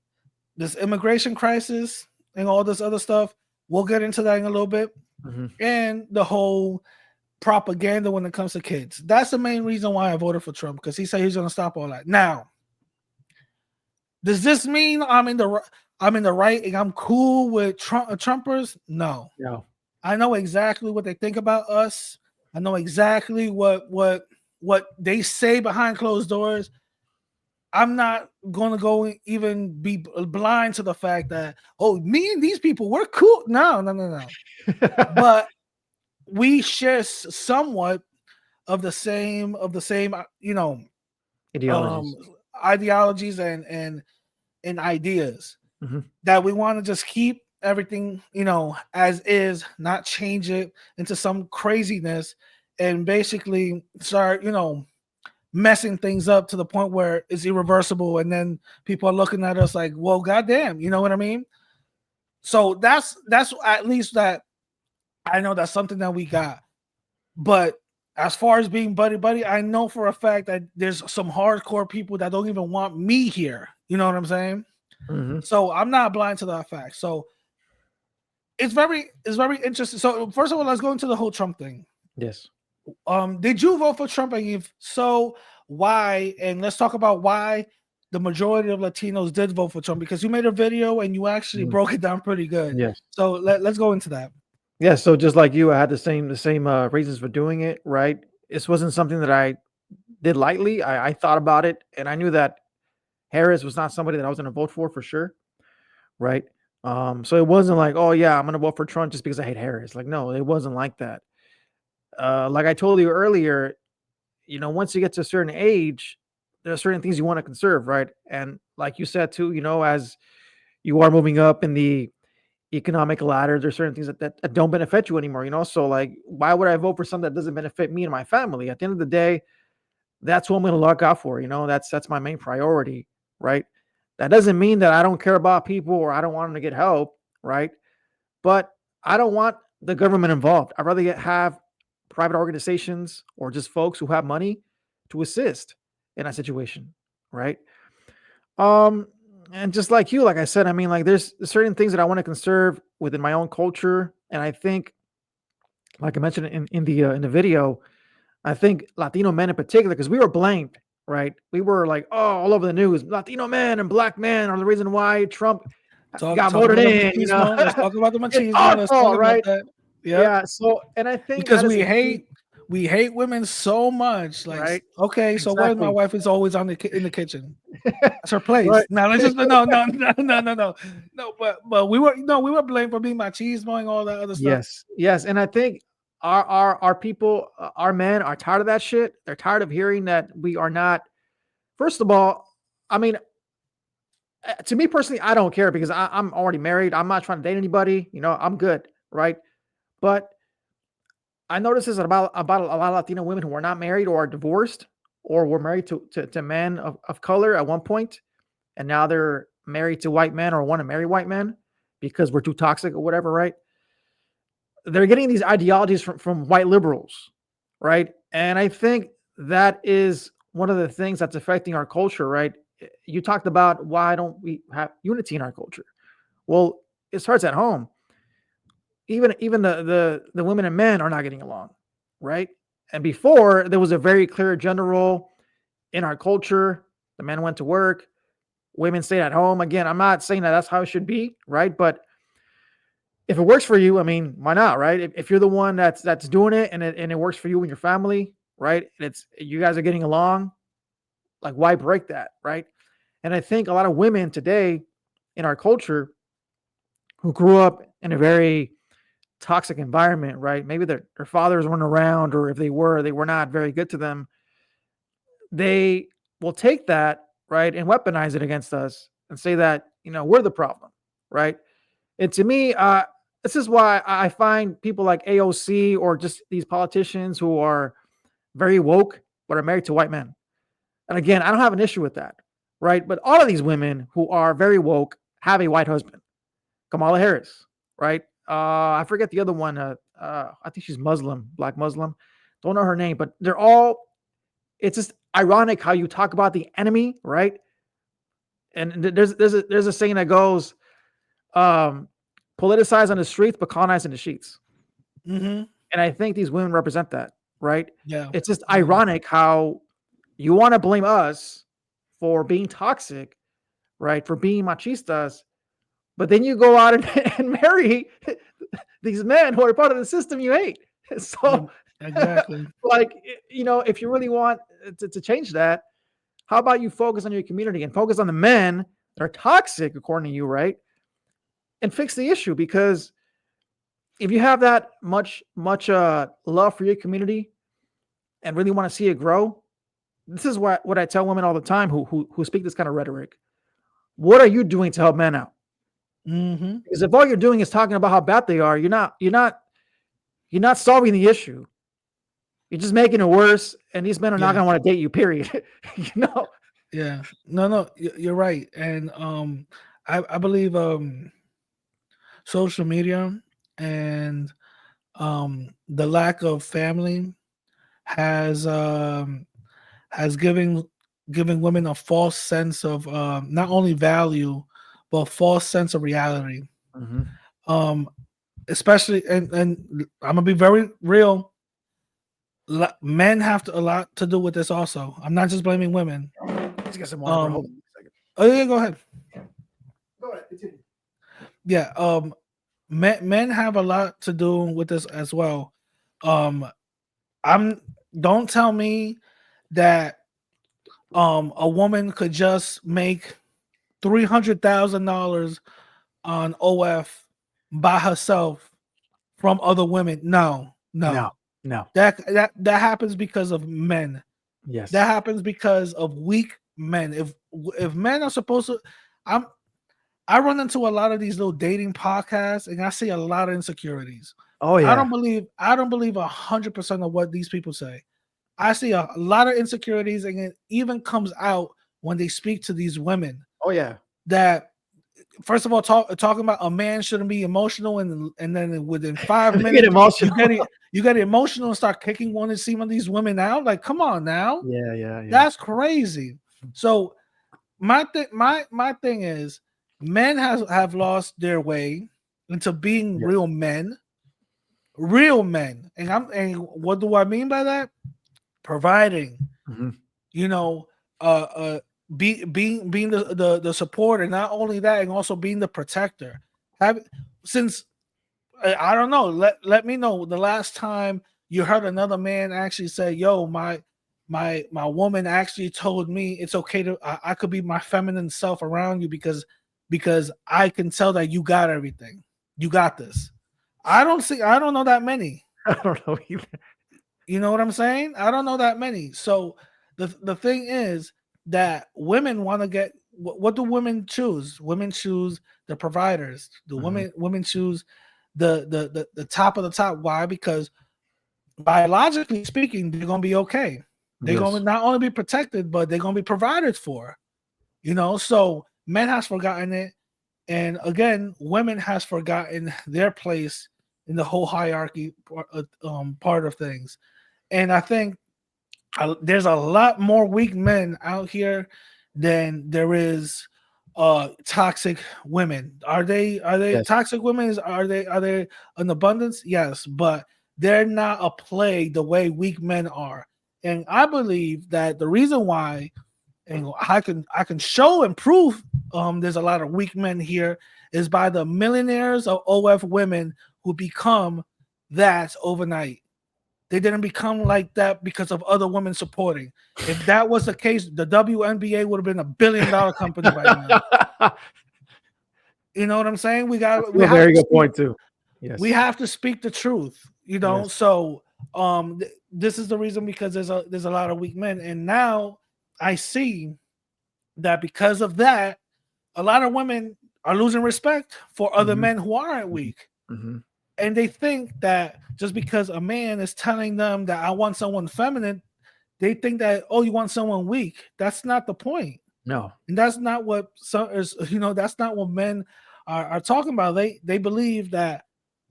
this immigration crisis and all this other stuff. We'll get into that in a little bit. Mhm. And the whole propaganda when it comes to kids. That's the main reason why I voted for Trump, because he said he's going to stop all that. Now, does this mean I'm in the right and I'm cool with Trumpers? No. Yeah. I know exactly what they think about us. I know exactly what they say behind closed doors. I'm not going to go even be blind to the fact that, oh, me and these people, we're cool. No. But we share somewhat of the same, Ideologies. ideologies and ideas Mhm. that we want to just keep everything, as is, not change it into some craziness and basically start, messing things up to the point where it's irreversible. And then people are looking at us like, well, goddamn, you know what I mean? So that's at least that I know that's something that we got. But as far as being buddy, I know for a fact that there's some hardcore people that don't even want me here. You know what I'm saying? Mhm. So I'm not blind to that fact. So it's very interesting. So first of all, let's go into the whole Trump thing. Yes. Did you vote for Trump? And if so, why? And let's talk about why the majority of Latinos did vote for Trump, because you made a video and you actually broke it down pretty good. Yes. So let's go into that. Yeah. So just like you, I had the same reasons for doing it. Right. This wasn't something that I did lightly. I thought about it, and I knew that Harris was not somebody that I was going to vote for sure. Right. So it wasn't like, oh yeah, I'm going to vote for Trump just because I hate Harris. Like, no, it wasn't like that. Like I told you earlier, once you get to a certain age, there are certain things you want to conserve, right? And like you said too, as you are moving up in the economic ladder, there's certain things that don't benefit you anymore. So like, why would I vote for something that doesn't benefit me and my family? At the end of the day, that's what I'm going to look out for. That's my main priority, right? That doesn't mean that I don't care about people or I don't want them to get help, right? But I don't want the government involved. I'd rather have private organizations or just folks who have money to assist in that situation, right? Um, and just like you, like I said, I mean, like there's certain things that I want to conserve within my own culture, and I think, like I mentioned in the video, I think Latino men in particular, because we were blamed, right? We were like, oh, all over the news, Latino men and black men are the reason why Trump Talk got voted about the in. machismo. Let's talk about the It's machismo. our Let's talk fault, about right? that. Yep. Yeah. So, and I think Because that is a key, we hate women so much. Like, right? okay, so why my Exactly. wife is always in the kitchen? That's her place. Right. Now let's just no. But we were blamed for being machismo and all that other stuff. Yes, and I think our people, our men are tired of that shit. They're tired of hearing that we are not. First of all, I mean, to me personally, I don't care because I'm already married. I'm not trying to date anybody. I'm good, right? But I notice this about a lot of Latino women who are not married or are divorced or were married to men of color at one point, and now they're married to white men or want to marry white men because we're too toxic or whatever, right? They're getting these ideologies from white liberals, right? And I think that is one of the things that's affecting our culture, right? You talked about why don't we have unity in our culture? Well, it starts at home. Even the women and men are not getting along, right? And before there was a very clear gender role in our culture. The men went to work, women stayed at home. Again, I'm not saying that that's how it should be, right? But if it works for you, I mean, why not, right? If you're the one that's doing it and it works for you and your family, right? And it's you guys are getting along, like why break that, right? And I think a lot of women today in our culture who grew up in a very toxic environment, right? Maybe their fathers weren't around, or if they were not very good to them. They will take that, right, and weaponize it against us and say that, we're the problem, right? And to me, this is why I find people like AOC or just these politicians who are very woke but are married to white men. And again, I don't have an issue with that, right? But all of these women who are very woke have a white husband. Kamala Harris, right? I forget the other one. I think she's Muslim, black Muslim. Don't know her name, but they're all it's just ironic how you talk about the enemy, right? And there's a saying that goes, politicize on the streets, but colonize in the sheets. Mm-hmm. And I think these women represent that, right? Yeah. It's just ironic how you want to blame us for being toxic, right? For being machistas, but then you go out and marry these men who are part of the system you hate. So, exactly. like, if you really want to change that, how about you focus on your community and focus on the men that are toxic, according to you, right? And fix the issue, because if you have that much love for your community and really want to see it grow, this is what I tell women all the time who speak this kind of rhetoric. What are you doing to help men out? Mm-hmm. Because if all you're doing is talking about how bad they are, you're not solving the issue. You're just making it worse, and these men are not going to want to date you. Period. Yeah. No, you're right, and I believe social media and the lack of family has given women a false sense of not only value but a false sense of reality. Mm-hmm. Especially, and I'm gonna be very real. Men have a lot to do with this also. I'm not just blaming women. Let's get some water. Hold on a second. Oh yeah, go ahead. Go ahead. Continue. Yeah, men have a lot to do with this as well. Don't tell me that a woman could just make $300,000 on OF by herself from other women. No. That happens because of men. Yes. That happens because of weak men. If men are supposed to, I run into a lot of these little dating podcasts and I see a lot of insecurities. Oh yeah. I don't believe 100% of what these people say. I see a lot of insecurities, and it even comes out when they speak to these women. Oh yeah. That first of all, talking about a man shouldn't be emotional, and then within 5 minutes you get emotional and start kicking one of these women out. Like, come on now. Yeah. That's crazy. So my thing is, men have lost their way into being real men. And what do I mean by that? Providing, mm-hmm. Being the supporter. Not only that, and also being the protector. Since I don't know, let me know the last time you heard another man actually say, "Yo, my woman actually told me it's okay to I could be my feminine self around you because I can tell that you got everything. You got this." I don't know that many. I don't know either. You know what I'm saying? I don't know that many. So the thing is that women want to get, what do women choose? Women choose the providers. The women choose the top of the top. Why? Because biologically speaking, they're gonna be okay. They're gonna not only be protected, but they're gonna be provided for. So men has forgotten it, and again, women has forgotten their place in the whole hierarchy part of things. And I think there's a lot more weak men out here than there is toxic women. Are they toxic women? Are they an abundance? Yes, but they're not a plague the way weak men are. And I believe that the reason why, and I can show and prove there's a lot of weak men here, is by the millionaires of OF women who become that overnight. They didn't become like that because of other women supporting. If that was the case, the WNBA would have been $1 billion company right now. You know what I'm saying? We have a very good point too. Yes, we have to speak the truth. Yes. So this is the reason, because there's a lot of weak men, and now I see that because of that, a lot of women are losing respect for other men who aren't weak. Mm-hmm. And they think that just because a man is telling them that I want someone feminine, they think that, oh, you want someone weak. That's not the point. No. And that's not what that's not what men are talking about. They believe that,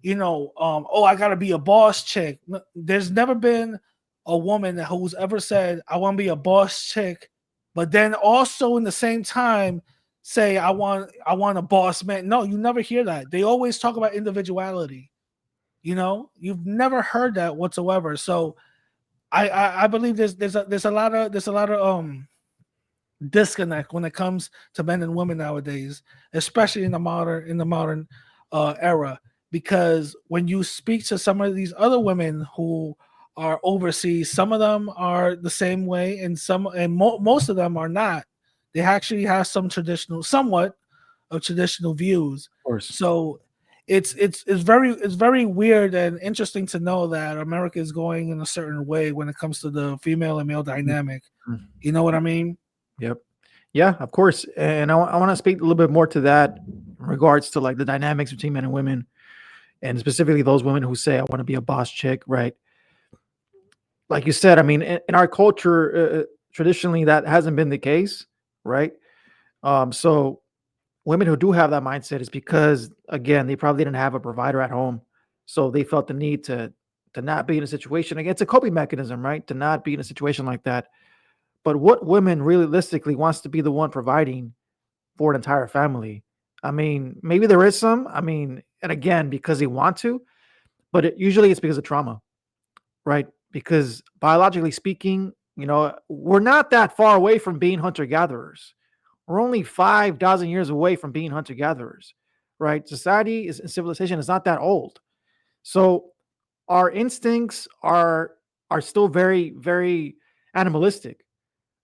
I gotta be a boss chick. There's never been a woman who's ever said, I want to be a boss chick, but then also in the same time say, I want a boss man. No, you never hear that. They always talk about individuality. You know, you've never heard that whatsoever. So I believe there's a lot of disconnect when it comes to men and women nowadays, especially in the modern era. Because when you speak to some of these other women who are overseas, some of them are the same way, and most of them are not. They actually have somewhat of traditional views. Of course. So it's very weird and interesting to know that America is going in a certain way when it comes to the female and male dynamic. Mhm. You know what I mean? Yep. Yeah, of course. And I want to speak a little bit more to that in regards to like the dynamics between men and women, and specifically those women who say, I want to be a boss chick, right? Like you said, I mean, in our culture, traditionally, that hasn't been the case, right? So women who do have that mindset is because, again, they probably didn't have a provider at home. So they felt the need to not be in a situation. Again, it's a coping mechanism, right? To not be in a situation like that. But what women realistically wants to be the one providing for an entire family? I mean, maybe there is some. I mean, and again, because they want to, but usually it's because of trauma, right? Because biologically speaking, we're not that far away from being hunter gatherers. We're only 5,000 years away from being hunter gatherers, right? Society is civilization is not that old, so our instincts are still very, very animalistic,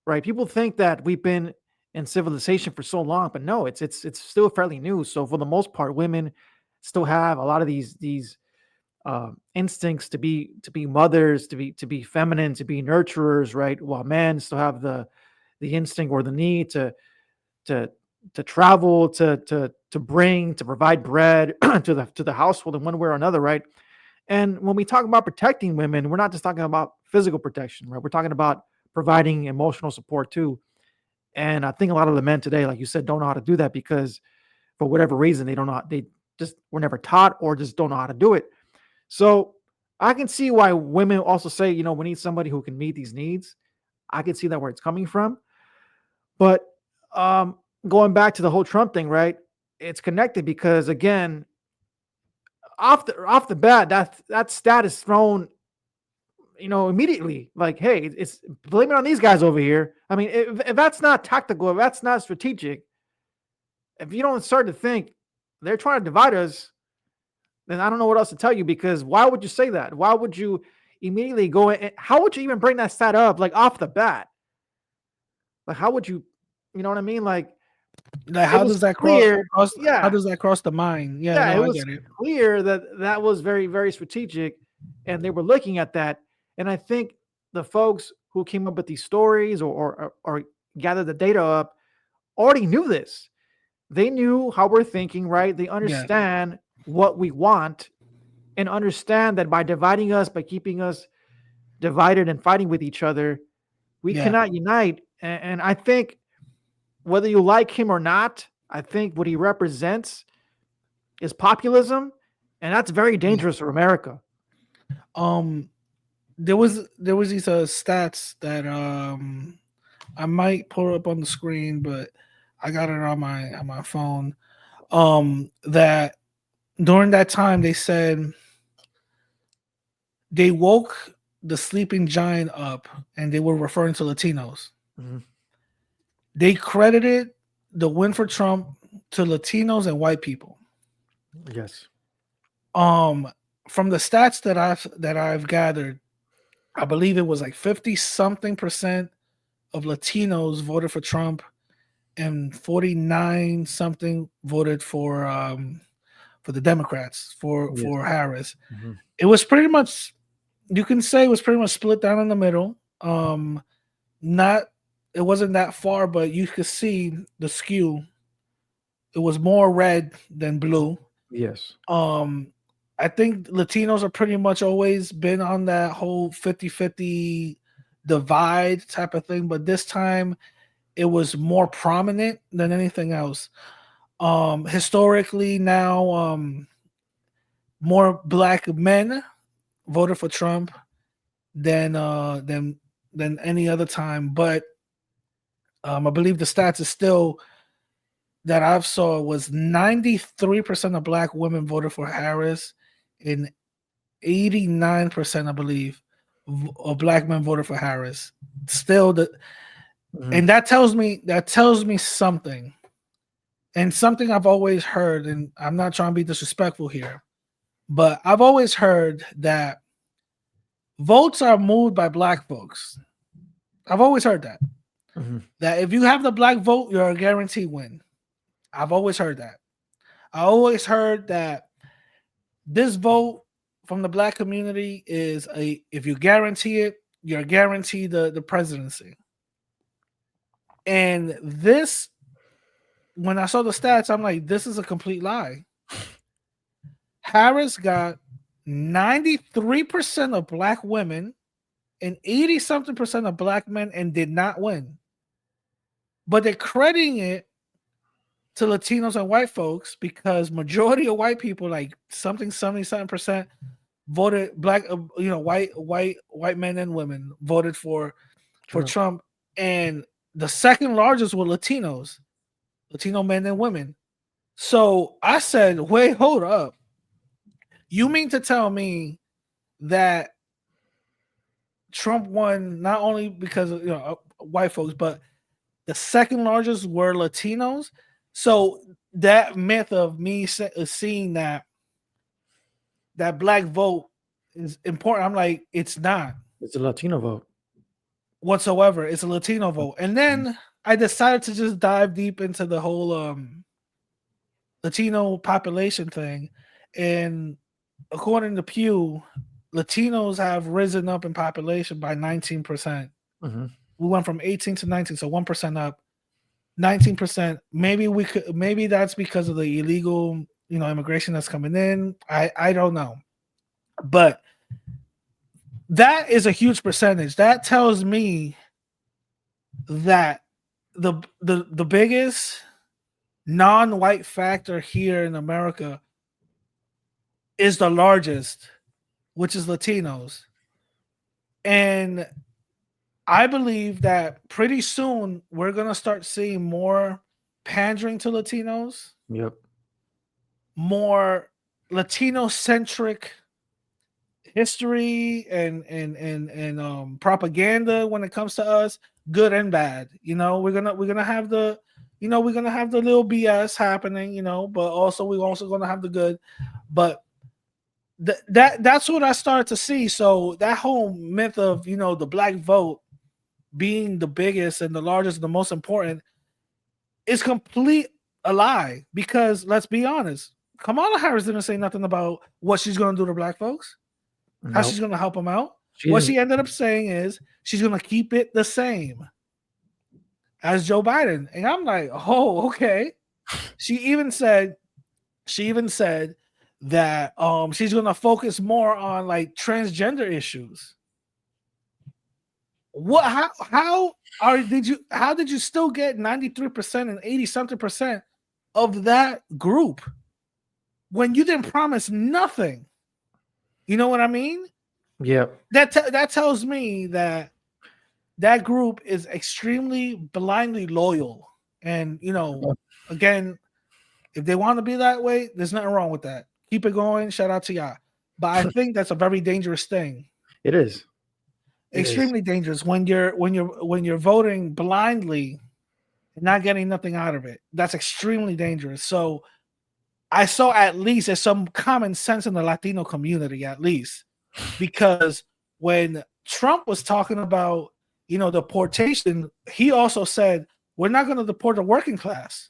right? People think that we've been in civilization for so long, but no, it's still fairly new. So for the most part, women still have a lot of these instincts to be mothers, to be feminine, to be nurturers, right? While men still have the instinct or the need to to travel, to provide bread to the household in one way or another, right? And when we talk about protecting women, we're not just talking about physical protection, right? We're talking about providing emotional support too. And I think a lot of the men today, like you said, don't know how to do that because for whatever reason, they don't know, they just were never taught or just don't know how to do it. So I can see why women also say, we need somebody who can meet these needs. I can see that where it's coming from. But going back to the whole Trump thing, right? It's connected because again, off the bat, that stat is thrown, immediately. Like, hey, it's blame it on these guys over here. I mean, if that's not tactical, if that's not strategic, if you don't start to think they're trying to divide us, then I don't know what else to tell you. Because why would you say that? Why would you immediately go in? How would you even bring that stat up like off the bat? Like, how would you? You know what I mean? Like how does that cross? Yeah, How does that cross the mind? Yeah, yeah, no, it I was get it. clear that was very, very strategic, and they were looking at that. And I think the folks who came up with these stories or gathered the data up already knew this. They knew how we're thinking, right? They Yeah, understand what we want and understand that by dividing us, by keeping us divided and fighting with each other, we yeah, cannot unite. And I think whether you like him or not, I think what he represents is populism, and that's very yeah. dangerous for America. Um, there was these stats that I might pull up on the screen, but I got it on my phone. That during that time they said they woke the sleeping giant up, and they were referring to Latinos. Mhm. They credited the win for Trump to Latinos and white people. Yes. Um, from the stats that I've gathered, I believe it was like 50 something percent of Latinos voted for Trump, and 49 something voted for the Democrats Yes. for Harris. Mhm. It was pretty much, you can say it was pretty much split down in the middle. Not It wasn't that far, but you could see the skew. It was more red than blue. Yes. Um, I think Latinos are pretty much always been on that whole 50-50 divide type of thing, but this time it was more prominent than anything else. Historically now, more black men voted for Trump than any other time. But I believe the stats is still that I've saw was 93% of black women voted for Harris, and 89%, I believe, of black men voted for Harris. Still, and that tells me something, and something I've always heard, and I'm not trying to be disrespectful here, but I've always heard that votes are moved by black folks. I've always heard that. That if you have the black vote, you're a guaranteed win. I've always heard that. I always heard that this vote from the black community is if you guarantee it, you're guaranteed the presidency. And this, when I saw the stats, I'm like, this is a complete lie. Harris got 93% of black women and 80-something% of black men and did not win. But they're crediting it to Latinos and white folks because majority of white people, like 77%, voted black, white men and women voted for Trump, and the second largest were Latinos, Latino men and women. So I said, wait, hold up. You mean to tell me that Trump won not only because of white folks, but the second largest were Latinos? So that myth of me seeing that black vote is important, I'm like, it's not. It's a Latino vote Whatsoever. It's a Latino vote. And then I decided to just dive deep into the whole Latino population thing. And according to Pew, Latinos have risen up in population by 19%. We went from 18 to 19, so 1% up. 19%. Maybe that's because of the illegal, immigration that's coming in. I don't know. But that is a huge percentage. That tells me that the biggest non-white factor here in America is the largest, which is Latinos. And I believe that pretty soon we're going to start seeing more pandering to Latinos. Yep. More Latino-centric history and propaganda when it comes to us, good and bad. We're gonna have the little BS happening, but also we're also gonna have the good. But that's what I started to see. So that whole myth of the black vote being the biggest and the largest and the most important is complete a lie, because let's be honest, Kamala Harris didn't say nothing about what she's going to do to black folks, how she's going to help them out. What she ended up saying is she's going to keep it the same as Joe Biden. And I'm like, oh, okay. She even said that she's going to focus more on like transgender issues. How did you still get 93% and 80-something% of that group when you didn't promise nothing? You know what I mean? Yeah. That tells me that group is extremely blindly loyal. And again, if they want to be that way, there's nothing wrong with that. Keep it going. Shout out to y'all. But I think that's a very dangerous thing. It is. Extremely dangerous when you're voting blindly and not getting nothing out of it. That's extremely dangerous. So I saw at least there's some common sense in the Latino community, at least, because when Trump was talking about deportation, he also said we're not going to deport the working class.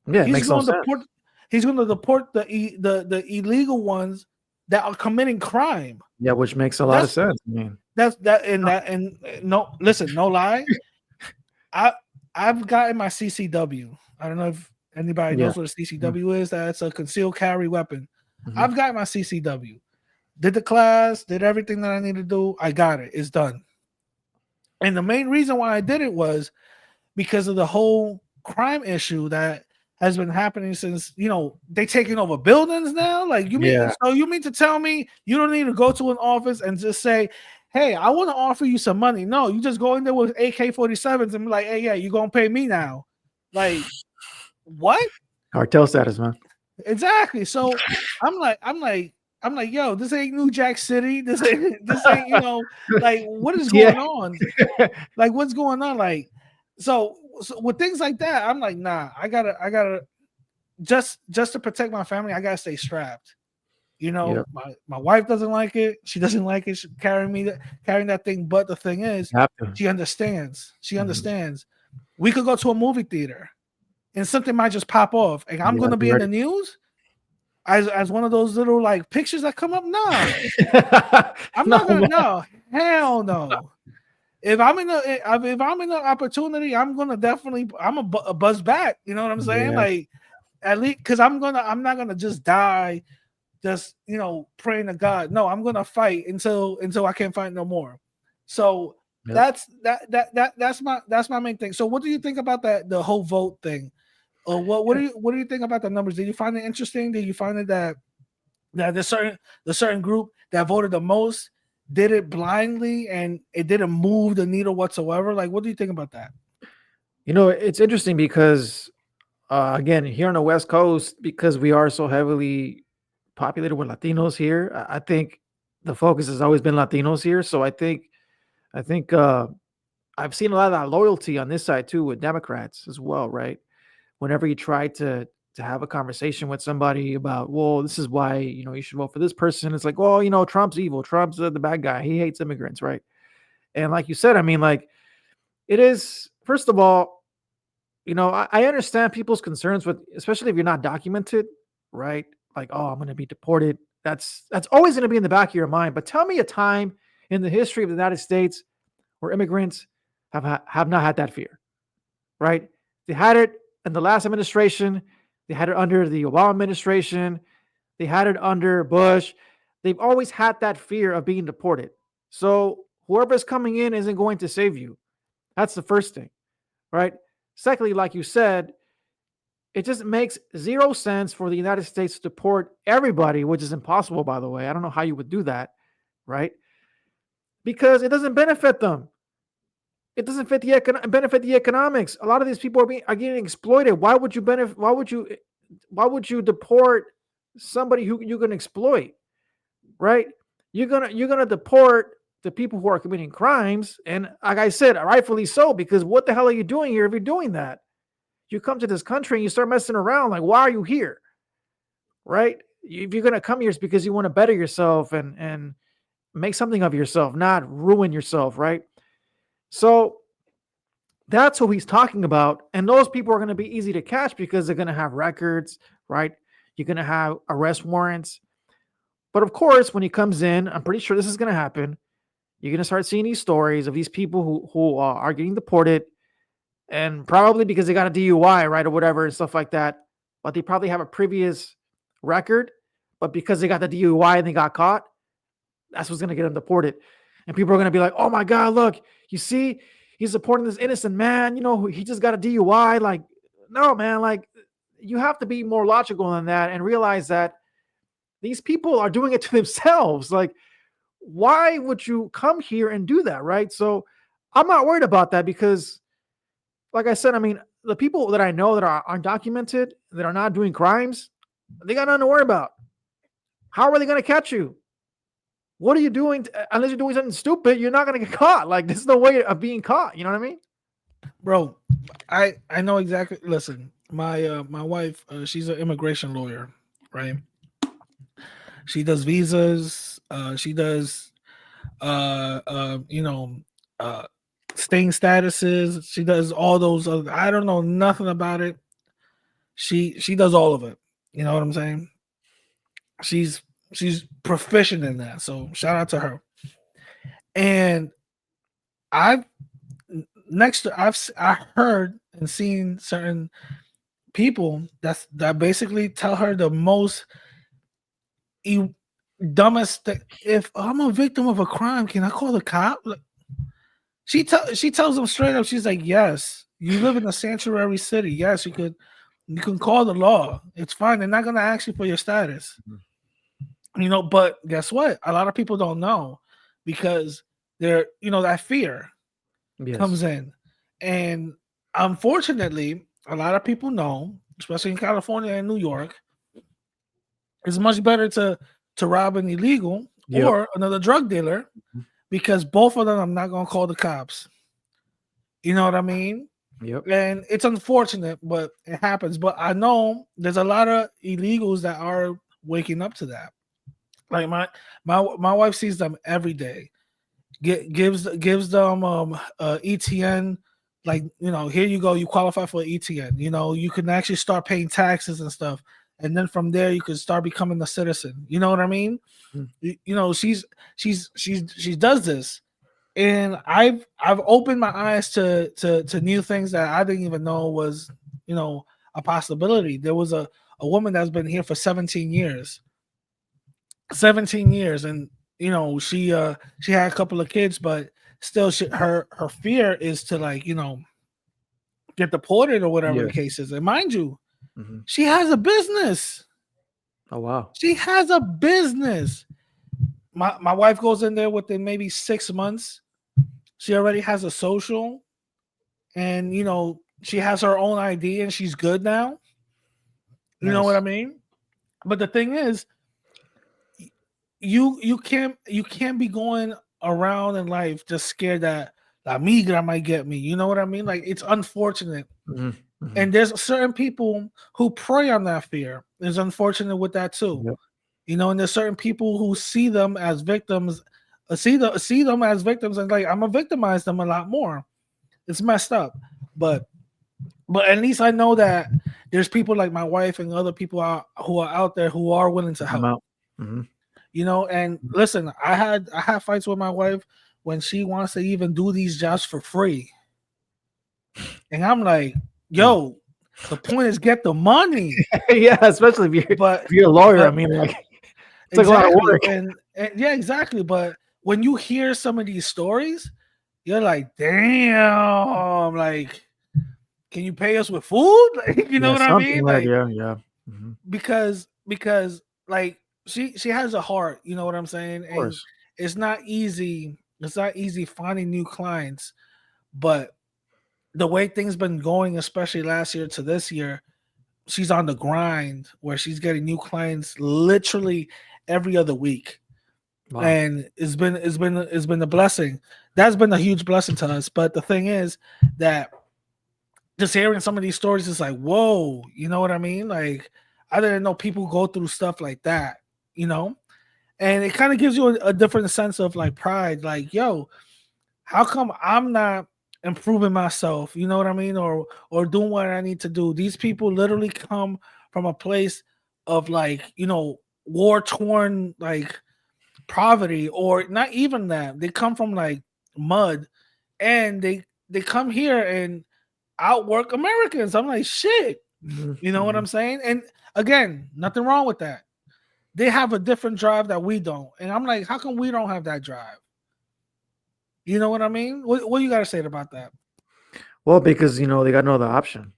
Yeah, he's going to deport the illegal ones that are committing crime. Yeah, which makes a lot of sense. I mean, no lie. I've gotten my CCW. I don't know if anybody knows what a CCW is. That's a concealed carry weapon. I've got my CCW. Did the class, did everything that I need to do. I got it. It's done. And the main reason why I did it was because of the whole crime issue that has been happening since, they taking over buildings now. Like you mean to tell me you don't need to go to an office and just say, hey, I want to offer you some money. No, you just go in there with AK-47s and be like, hey, yeah, you gonna pay me now. Like, what? Cartel status, man. Exactly. So I'm like, yo, this ain't New Jack City. This ain't, you know, like, what is going on? Like, what's going on? Like, so with things like that, I'm like, nah, I gotta just to protect my family, I gotta stay strapped. You know, my wife doesn't like it. She doesn't like it. She carrying that thing. But the thing is, she understands. She understands. We could go to a movie theater and something might just pop off, and I'm gonna be in the news as one of those little like pictures that come up. No, I'm not gonna. No, hell no. If I'm in an opportunity, I'm gonna definitely. I'm a buzz back. You know what I'm saying? Like, at least because I'm not gonna just die. Just, you know, praying to God. No, I'm gonna fight until I can't fight no more. So that's my main thing. So what do you think about the whole vote thing? Or what do you think about the numbers? Did you find it interesting? Did you find it that the certain group that voted the most did it blindly and it didn't move the needle whatsoever? Like, what do you think about that? You know, it's interesting because again, here on the West Coast, because we are so heavily populated with Latinos here, I think the focus has always been Latinos here. So I think I've seen a lot of that loyalty on this side too with Democrats as well, right? Whenever you try to have a conversation with somebody about, well, this is why, you know, you should vote for this person, it's like, well, you know, Trump's evil, Trump's the bad guy, he hates immigrants, right? And like you said, I mean, like, it is, first of all, you know, I understand people's concerns with, especially if you're not documented, right? Like, oh, I'm going to be deported. That's always going to be in the back of your mind. But tell me a time in the history of the United States where immigrants have not had that fear, right? They had it in the last administration. They had it under the Obama administration. They had it under Bush. They've always had that fear of being deported. So whoever's coming in isn't going to save you. That's the first thing, right? Secondly, like you said, it just makes zero sense for the United States to deport everybody, which is impossible, by the way. I don't know how you would do that, right? Because it doesn't benefit them. It doesn't benefit the economics. A lot of these people are getting exploited. Why would you benefit? Why would you deport somebody who you're gonna exploit, right? You're gonna deport the people who are committing crimes, and like I said, rightfully so, because what the hell are you doing here if you're doing that? You come to this country and you start messing around. Like, why are you here? Right? If you're gonna come here, it's because you want to better yourself and make something of yourself, not ruin yourself, right? So that's who he's talking about. And those people are going to be easy to catch because they're going to have records, right? You're going to have arrest warrants. But of course, when he comes in, I'm pretty sure this is going to happen. You're going to start seeing these stories of these people who are getting deported, and probably because they got a DUI, right, or whatever, and stuff like that. But they probably have a previous record. But because they got the DUI and they got caught, that's what's going to get them deported. And people are going to be like, oh my God, look, you see, he's supporting this innocent man. You know, he just got a DUI. Like, no, man, like, you have to be more logical than that and realize that these people are doing it to themselves. Like, why would you come here and do that, right? So I'm not worried about that because, like I said, I mean, the people that I know that are undocumented, that are not doing crimes, they got nothing to worry about. How are they going to catch you? What are you doing? Unless you're doing something stupid, you're not going to get caught. Like, there's no way of being caught. You know what I mean? Bro, I know exactly. Listen, my wife, she's an immigration lawyer, right? She does visas. She does, staying statuses. She does all those. I don't know nothing about it. She does all of it. You know what I'm saying? She's proficient in that. So shout out to her. And I've heard and seen certain people that basically tell her the most dumbest thing. If I'm a victim of a crime, can I call the cop? She tells them straight up. She's like, yes, you live in a sanctuary city. Yes, you can call the law. It's fine. They're not gonna ask you for your status. You know, but guess what? A lot of people don't know because that fear Yes. comes in. And unfortunately, a lot of people know, especially in California and New York, it's much better to rob an illegal Yep. or another drug dealer, because both of them I'm not gonna call the cops. You know what I mean? Yep. And it's unfortunate, but it happens. But I know there's a lot of illegals that are waking up to that. Like my wife sees them every day. Gives them ETN, like, here you go, you qualify for ETN. You can actually start paying taxes and stuff, and then from there you can start becoming a citizen. You know what I mean? She does this, and I've opened my eyes to new things that I didn't even know was a possibility. There was a woman that's been here for 17 years, and she had a couple of kids, but still her fear is to, like, get deported or whatever the case is. And mind you, she has a business. Oh wow. She has a business. My wife goes in there within maybe 6 months. She already has a social, and she has her own ID, and she's good now. You know what I mean? But the thing is, you can't be going around in life just scared that la migra might get me. You know what I mean? Like, it's unfortunate. And there's certain people who prey on that fear. It's unfortunate with that too. Yep. And there's certain people who see them as victims, see them as victims, and like, I'm gonna victimize them a lot more. It's messed up. But at least I know that there's people like my wife and other people who are out there who are willing to help. And listen, I had fights with my wife when she wants to even do these jobs for free. And I'm like, yo, the point is get the money. Yeah, especially if you're a lawyer. I mean, like, it's like a lot of work. And yeah, exactly. But when you hear some of these stories, you're like, damn, like, can you pay us with food? Like, you know what I mean? Like, yeah. Because like, she has a heart, you know what I'm saying? And it's not easy. It's not easy finding new clients, but the way things been going, especially last year to this year, she's on the grind where she's getting new clients literally every other week. Wow. And it's been a blessing. That's been a huge blessing to us. But the thing is that just hearing some of these stories is like, whoa, you know what I mean? Like, I didn't know people go through stuff like that, and it kind of gives you a different sense of, like, pride. Like, yo, how come I'm not improving myself? You know what I mean? Or doing what I need to do. These people literally come from a place of, like, war-torn, like, poverty, or not even that. They come from, like, mud, and they come here and outwork Americans. I'm like, shit. You know what I'm saying? And again, nothing wrong with that. They have a different drive that we don't. And I'm like, how come we don't have that drive? You know what I mean? What you got to say about that? Well, because, they got no other option.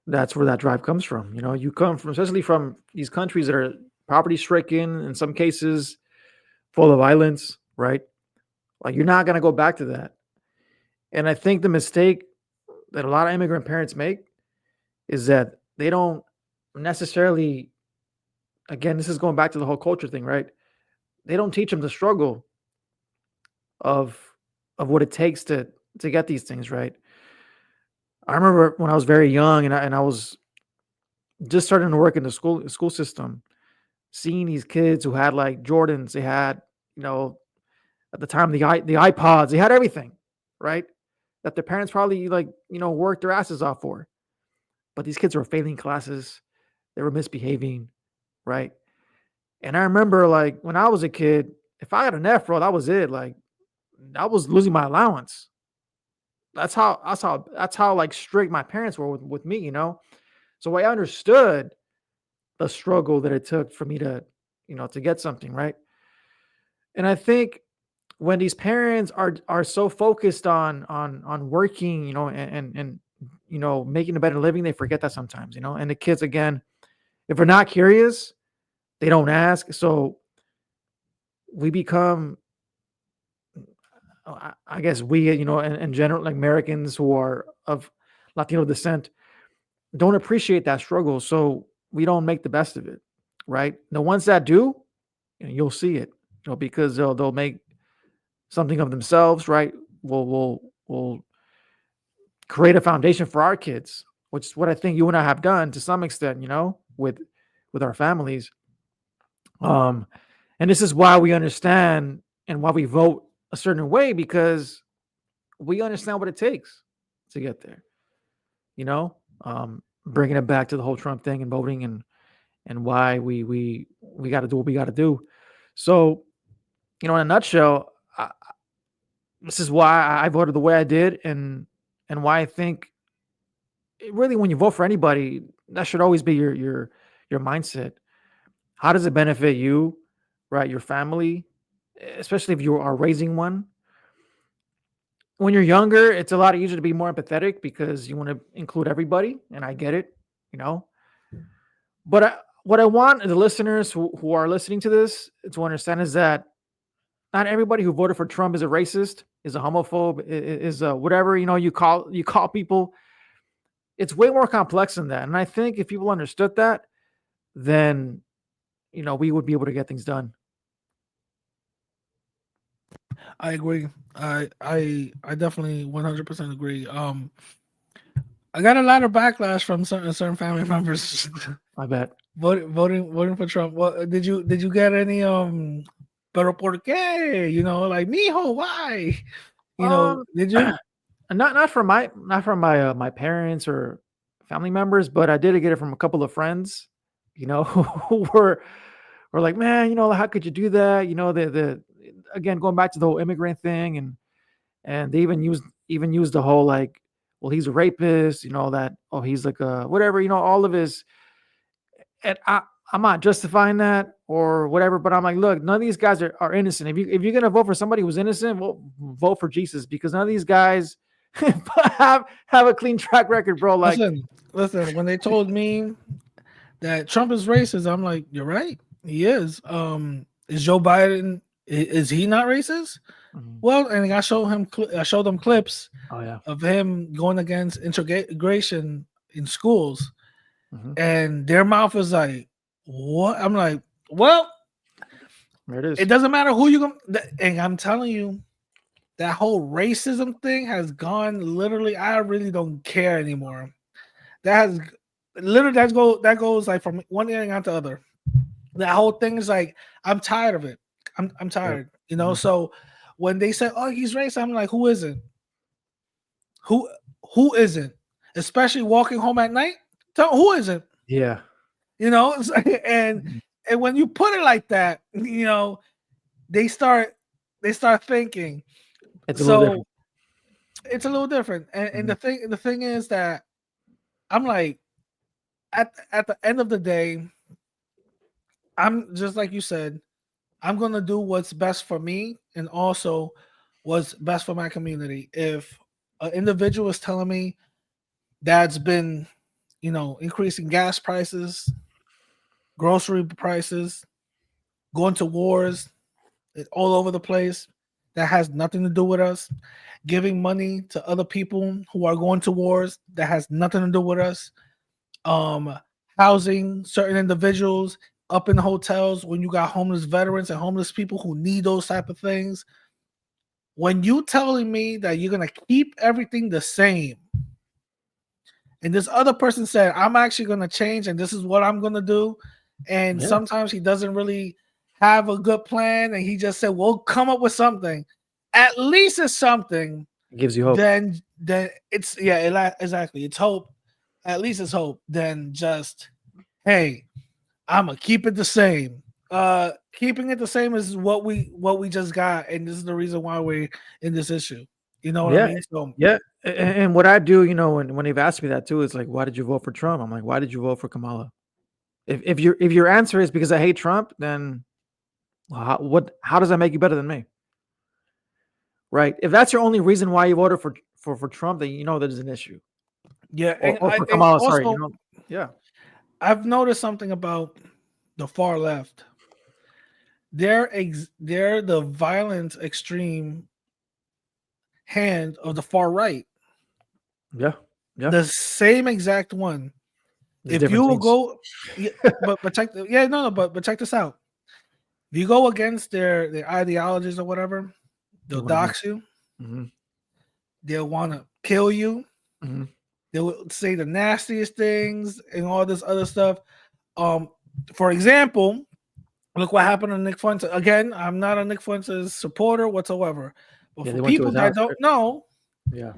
That's where that drive comes from. You come from, especially from these countries that are poverty stricken, in some cases full of violence, right? Like, you're not going to go back to that. And I think the mistake that a lot of immigrant parents make is that they don't necessarily, again, this is going back to the whole culture thing, right? They don't teach them the struggle of what it takes to get these things, right? I remember when I was very young and I was just starting to work in the school system, seeing these kids who had, like, Jordans, they had, at the time, the iPods, they had everything, right? That their parents probably, like, worked their asses off for. But these kids were failing classes. They were misbehaving, right? And I remember, like, when I was a kid, if I got an F, bro, that was it. Like, I was losing my allowance. That's how like strict my parents were with me, So I understood the struggle that it took for me to, to get something, right? And I think when these parents are so focused on working, and making a better living, they forget that sometimes, And the kids, again, if they're not curious, they don't ask. So we become I guess we, in general, like Americans who are of Latino descent, don't appreciate that struggle. So we don't make the best of it, right? The ones that do, you'll see it, because they'll make something of themselves, right? We'll create a foundation for our kids, which is what I think you and I have done to some extent, with our families. And this is why we understand and why we vote a certain way, because we understand what it takes to get there. Bringing it back to the whole Trump thing and voting and why we got to do what we got to do. So, in a nutshell, this is why I voted the way I did, and why I think really when you vote for anybody, that should always be your mindset. How does it benefit you, right? Your family, especially if you are raising one. When you're younger, it's a lot easier to be more empathetic because you want to include everybody, and I get it, But what I want the listeners who are listening to this to understand is that not everybody who voted for Trump is a racist, is a homophobe, is a whatever you call people. It's way more complex than that, and I think if people understood that, then we would be able to get things done. I agree. I definitely 100% agree. I got a lot of backlash from certain family members. I bet voting for Trump. Well, did you get any pero por qué? Like mijo, why? Did you? Not from my my parents or family members, but I did get it from a couple of friends, who were like, man, how could you do that? The again, going back to the whole immigrant thing, and they even used the whole like, well, he's a rapist, that, oh, he's like a whatever, all of his, and I'm not justifying that or whatever, but I'm like, look, none of these guys are innocent. If you're gonna vote for somebody who's innocent, well, vote for Jesus, because none of these guys have a clean track record, bro. Like, listen, when they told me that Trump is racist, I'm like, you're right, he is. Is Joe Biden, is he not racist? Well, and I showed them clips of him going against integration in schools, and their mouth is like, what? I'm like, well, there it is. It doesn't matter who you go, and I'm telling you, that whole racism thing has gone literally. I really don't care anymore. That goes like from one thing on to other. That whole thing is like, I'm tired of it. I'm tired, So when they say, "Oh, he's racist," I'm like, who isn't? Who isn't? Especially walking home at night. Who isn't? Yeah. And when you put it like that, they start thinking. It's a little different. It's a little different. And the thing is that I'm like, at the end of the day, I'm just like you said, I'm gonna do what's best for me and also what's best for my community. If an individual is telling me that's been, increasing gas prices, grocery prices, going to wars all over the place, that has nothing to do with us, giving money to other people who are going to wars, that has nothing to do with us, housing certain individuals up in hotels when you got homeless veterans and homeless people who need those type of things. When you telling me that you're gonna keep everything the same, and this other person said, I'm actually gonna change and this is what I'm gonna do, and sometimes he doesn't really have a good plan and he just said, we'll come up with something. At least it's something. It gives you hope. Then it's exactly. It's hope. At least it's hope. Then just, hey, I'm gonna keep it the same. Keeping it the same is what we just got, and this is the reason why we're in this issue. You know what I mean? So, and what I do, when they've asked me that too, is like, why did you vote for Trump? I'm like, why did you vote for Kamala? If your answer is because I hate Trump, then how does that make you better than me? Right? If that's your only reason why you voted for Trump, then there's an issue. Yeah, or for Kamala, sorry. I've noticed something about the far left. They're the violent extreme hand of the far right. Yeah. Yeah. The same exact one. There's If different you will things. go, but check, but check this out. If you go against their ideologies or whatever, they'll dox you. Mm-hmm. They'll want to kill you. Mm-hmm. They will say the nastiest things and all this other stuff. For example, look what happened to Nick Fuentes. Again, I'm not a Nick Fuentes supporter whatsoever. But Yeah, for they went to people his that house, don't right? know, Yeah.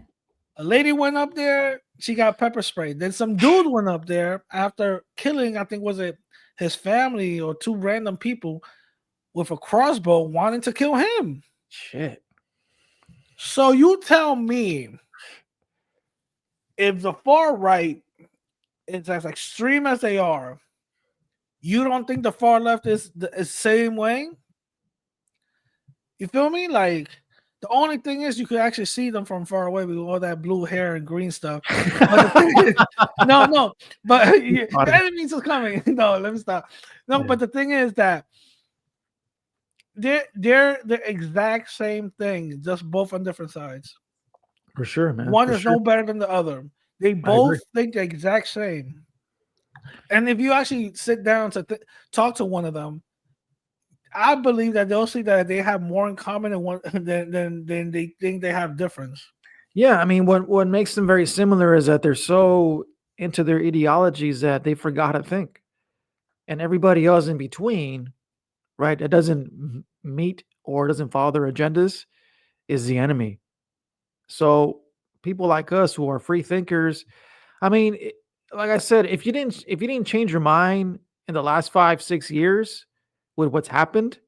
a lady went up there. She got pepper sprayed. Then some dude went up there after killing, I think, was it his family or two random people with a crossbow wanting to kill him. Shit. So you tell me, if the far right is as extreme as they are, you don't think the far left is the same way? You feel me? Like, the only thing is you could actually see them from far away with all that blue hair and green stuff. But the thing is, no, but the enemies is coming. No, let me stop. No, Yeah. but the thing is that they're the exact same thing, just both on different sides. For sure, man. One For is sure. no better than the other. They I both agree. think the exact same. And if you actually sit down to talk to one of them, I believe that they'll see that they have more in common than they think they have difference. Yeah, I mean, what makes them very similar is that they're so into their ideologies that they forgot to think, and everybody else in between, right? That doesn't meet or doesn't follow their agendas is the enemy. So people like us who are free thinkers, I mean, like I said, if you didn't change your mind in the last 5 6 years with what's happened,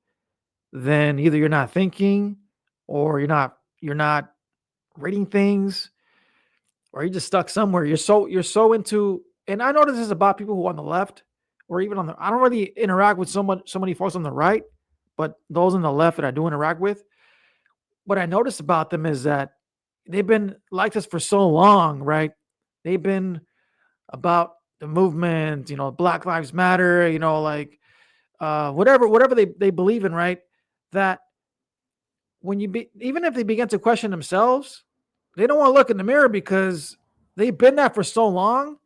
then either you're not thinking or you're not reading things or you're just stuck somewhere. You're so into, and I know this is about people who are on the left or even on the. I don't really interact with so many folks on the right, but those on the left that I do interact with, what I notice about them is that they've been like this for so long, right? They've been about the movement, Black Lives Matter, like whatever they believe in, right? That when even if they begin to question themselves, they don't want to look in the mirror because they've been that for so long.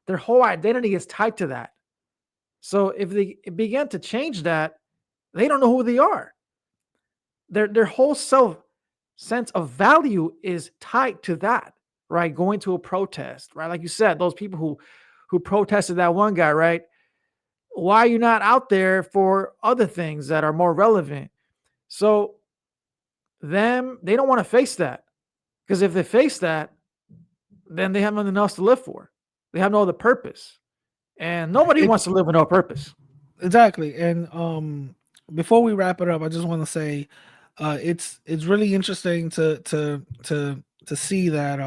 Their whole identity is tied to that. So if they begin to change that, they don't know who they are. Their whole sense of value is tied to that, right? Going to a protest, right? Like you said, those people who protested that one guy, right? Why are you not out there for other things that are more relevant? So they don't want to face that, because if they face that, then they have nothing else to live for. They have no other purpose, and nobody wants to live with no purpose. Exactly. And before we wrap it up, I just want to say it's really interesting to see that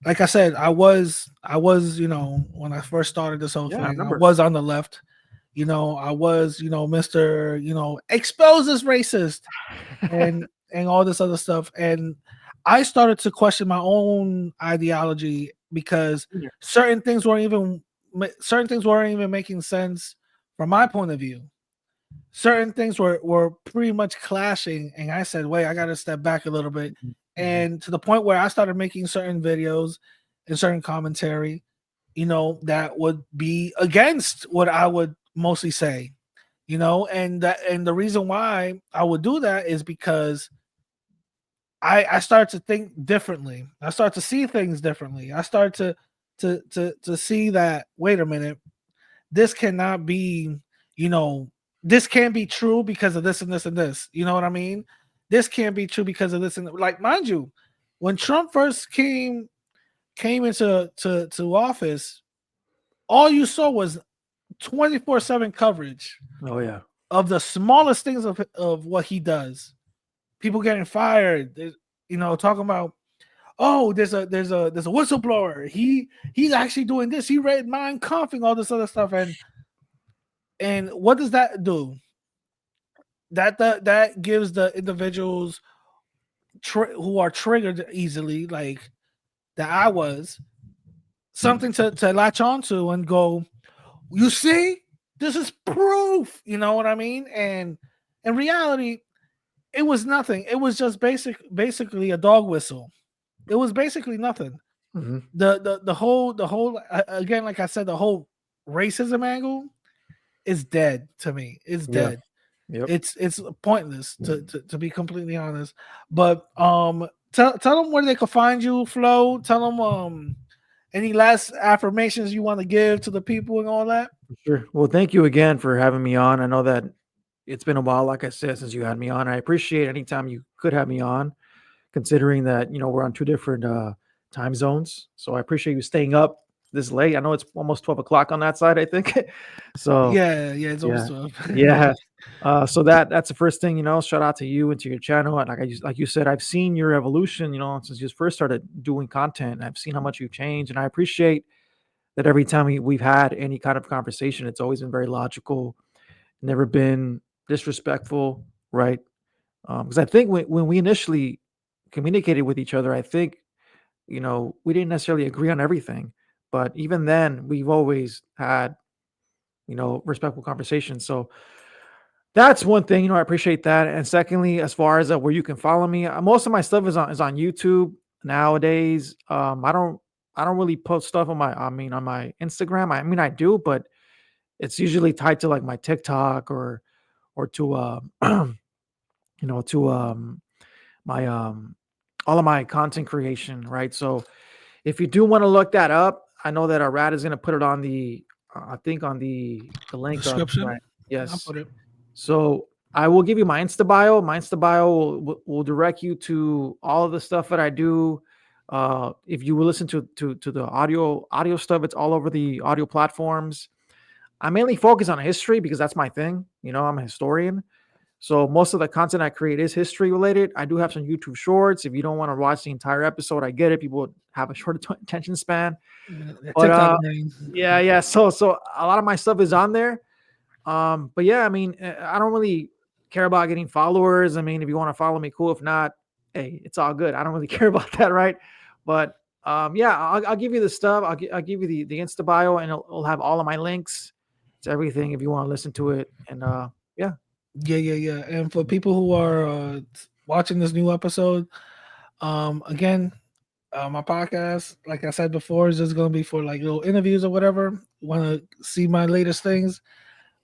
like I said, I was when I first started this whole Yeah, I thing, I remember. was on the left. I was Mr. Expose this racist and all this other stuff. And I started to question my own ideology because Yeah. certain things weren't even making sense from my point of view. Certain things were pretty much clashing, and I said, wait, I gotta step back a little bit. Mhm. And to the point where I started making certain videos and certain commentary, that would be against what I would mostly say. And the reason why I would do that is because I start to think differently. I start to see things differently. I start to see that, wait a minute, this cannot be, this can't be true because of this and this and this. You know what I mean? This can't be true because of this and like, mind you, when Trump first came into to office, all you saw was 24/7 coverage Oh yeah. of the smallest things of what he does. People getting fired, talking about, oh, there's a whistleblower. He's actually doing this. He read Mein Kampf and all this other stuff. And what does that do? That gives the individuals who are triggered easily, like that I was, something to latch onto and go, you see, this is proof. You know what I mean? And in reality, it was nothing. It was just basically a dog whistle. It was basically nothing. Mhm. The whole again, like I said, the whole racism angle is dead to me. It's Yeah. dead. Yep. It's pointless to be completely honest. But tell them where they can find you, Flo. Tell them any last affirmations you want to give to the people and all that. Sure. Well, thank you again for having me on. I know that it's been a while, like I said, since you had me on. I appreciate any time you could have me on, considering that, we're on two different time zones. So I appreciate you staying up this late. I know it's almost 12 o'clock on that side, I think. So Yeah, it's yeah, almost 12. yeah. So that's the first thing, shout out to you and to your channel. And like you said, I've seen your evolution, since you first started doing content. I've seen how much you've changed, and I appreciate that every time we've had any kind of conversation, it's always been very logical, never been disrespectful, right? Because I think when we initially communicated with each other, I think, we didn't necessarily agree on everything, but even then, we've always had, respectful conversations. So that's one thing, I appreciate that. And secondly, as far as where you can follow me, most of my stuff is on YouTube nowadays. I don't really post stuff on my Instagram. I mean, I do, but it's usually tied to like my TikTok or to to my all of my content creation, right? So if you do want to look that up, I know that Arad is going to put it on the I think on the link up, Description. right? I'll Yes. put it. So I will give you my Insta bio. My Insta bio will direct you to all of the stuff that I do. If you will listen to the audio stuff, it's all over the audio platforms. I mainly focus on history because that's my thing. I'm a historian. So most of the content I create is history related. I do have some YouTube shorts. If you don't want to watch the entire episode, I get it. People have a short attention span. The But TikTok brain. yeah. So a lot of my stuff is on there. But yeah, I mean, I don't really care about getting followers. I mean, if you want to follow me, cool. If not, hey, it's all good. I don't really care about that, right? But yeah, I'll give you the stuff. I'll give you the Insta bio, and it'll have all of my links to everything if you want to listen to it. And yeah. Yeah. And for people who are watching this new episode, again, my podcast, like I said before, is just gonna be for like little interviews or whatever. Want to see my latest things?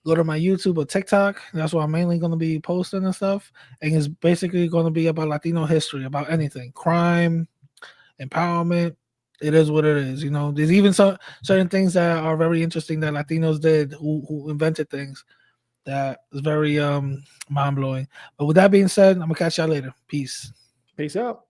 Go to my YouTube or TikTok. That's where I'm mainly gonna be posting and stuff. And it's basically gonna be about Latino history, about anything, crime, empowerment. It is what it is. There's even some certain things that are very interesting that Latinos did, who invented things that is very mind blowing. But with that being said, I'm gonna catch y'all later. Peace. Peace out.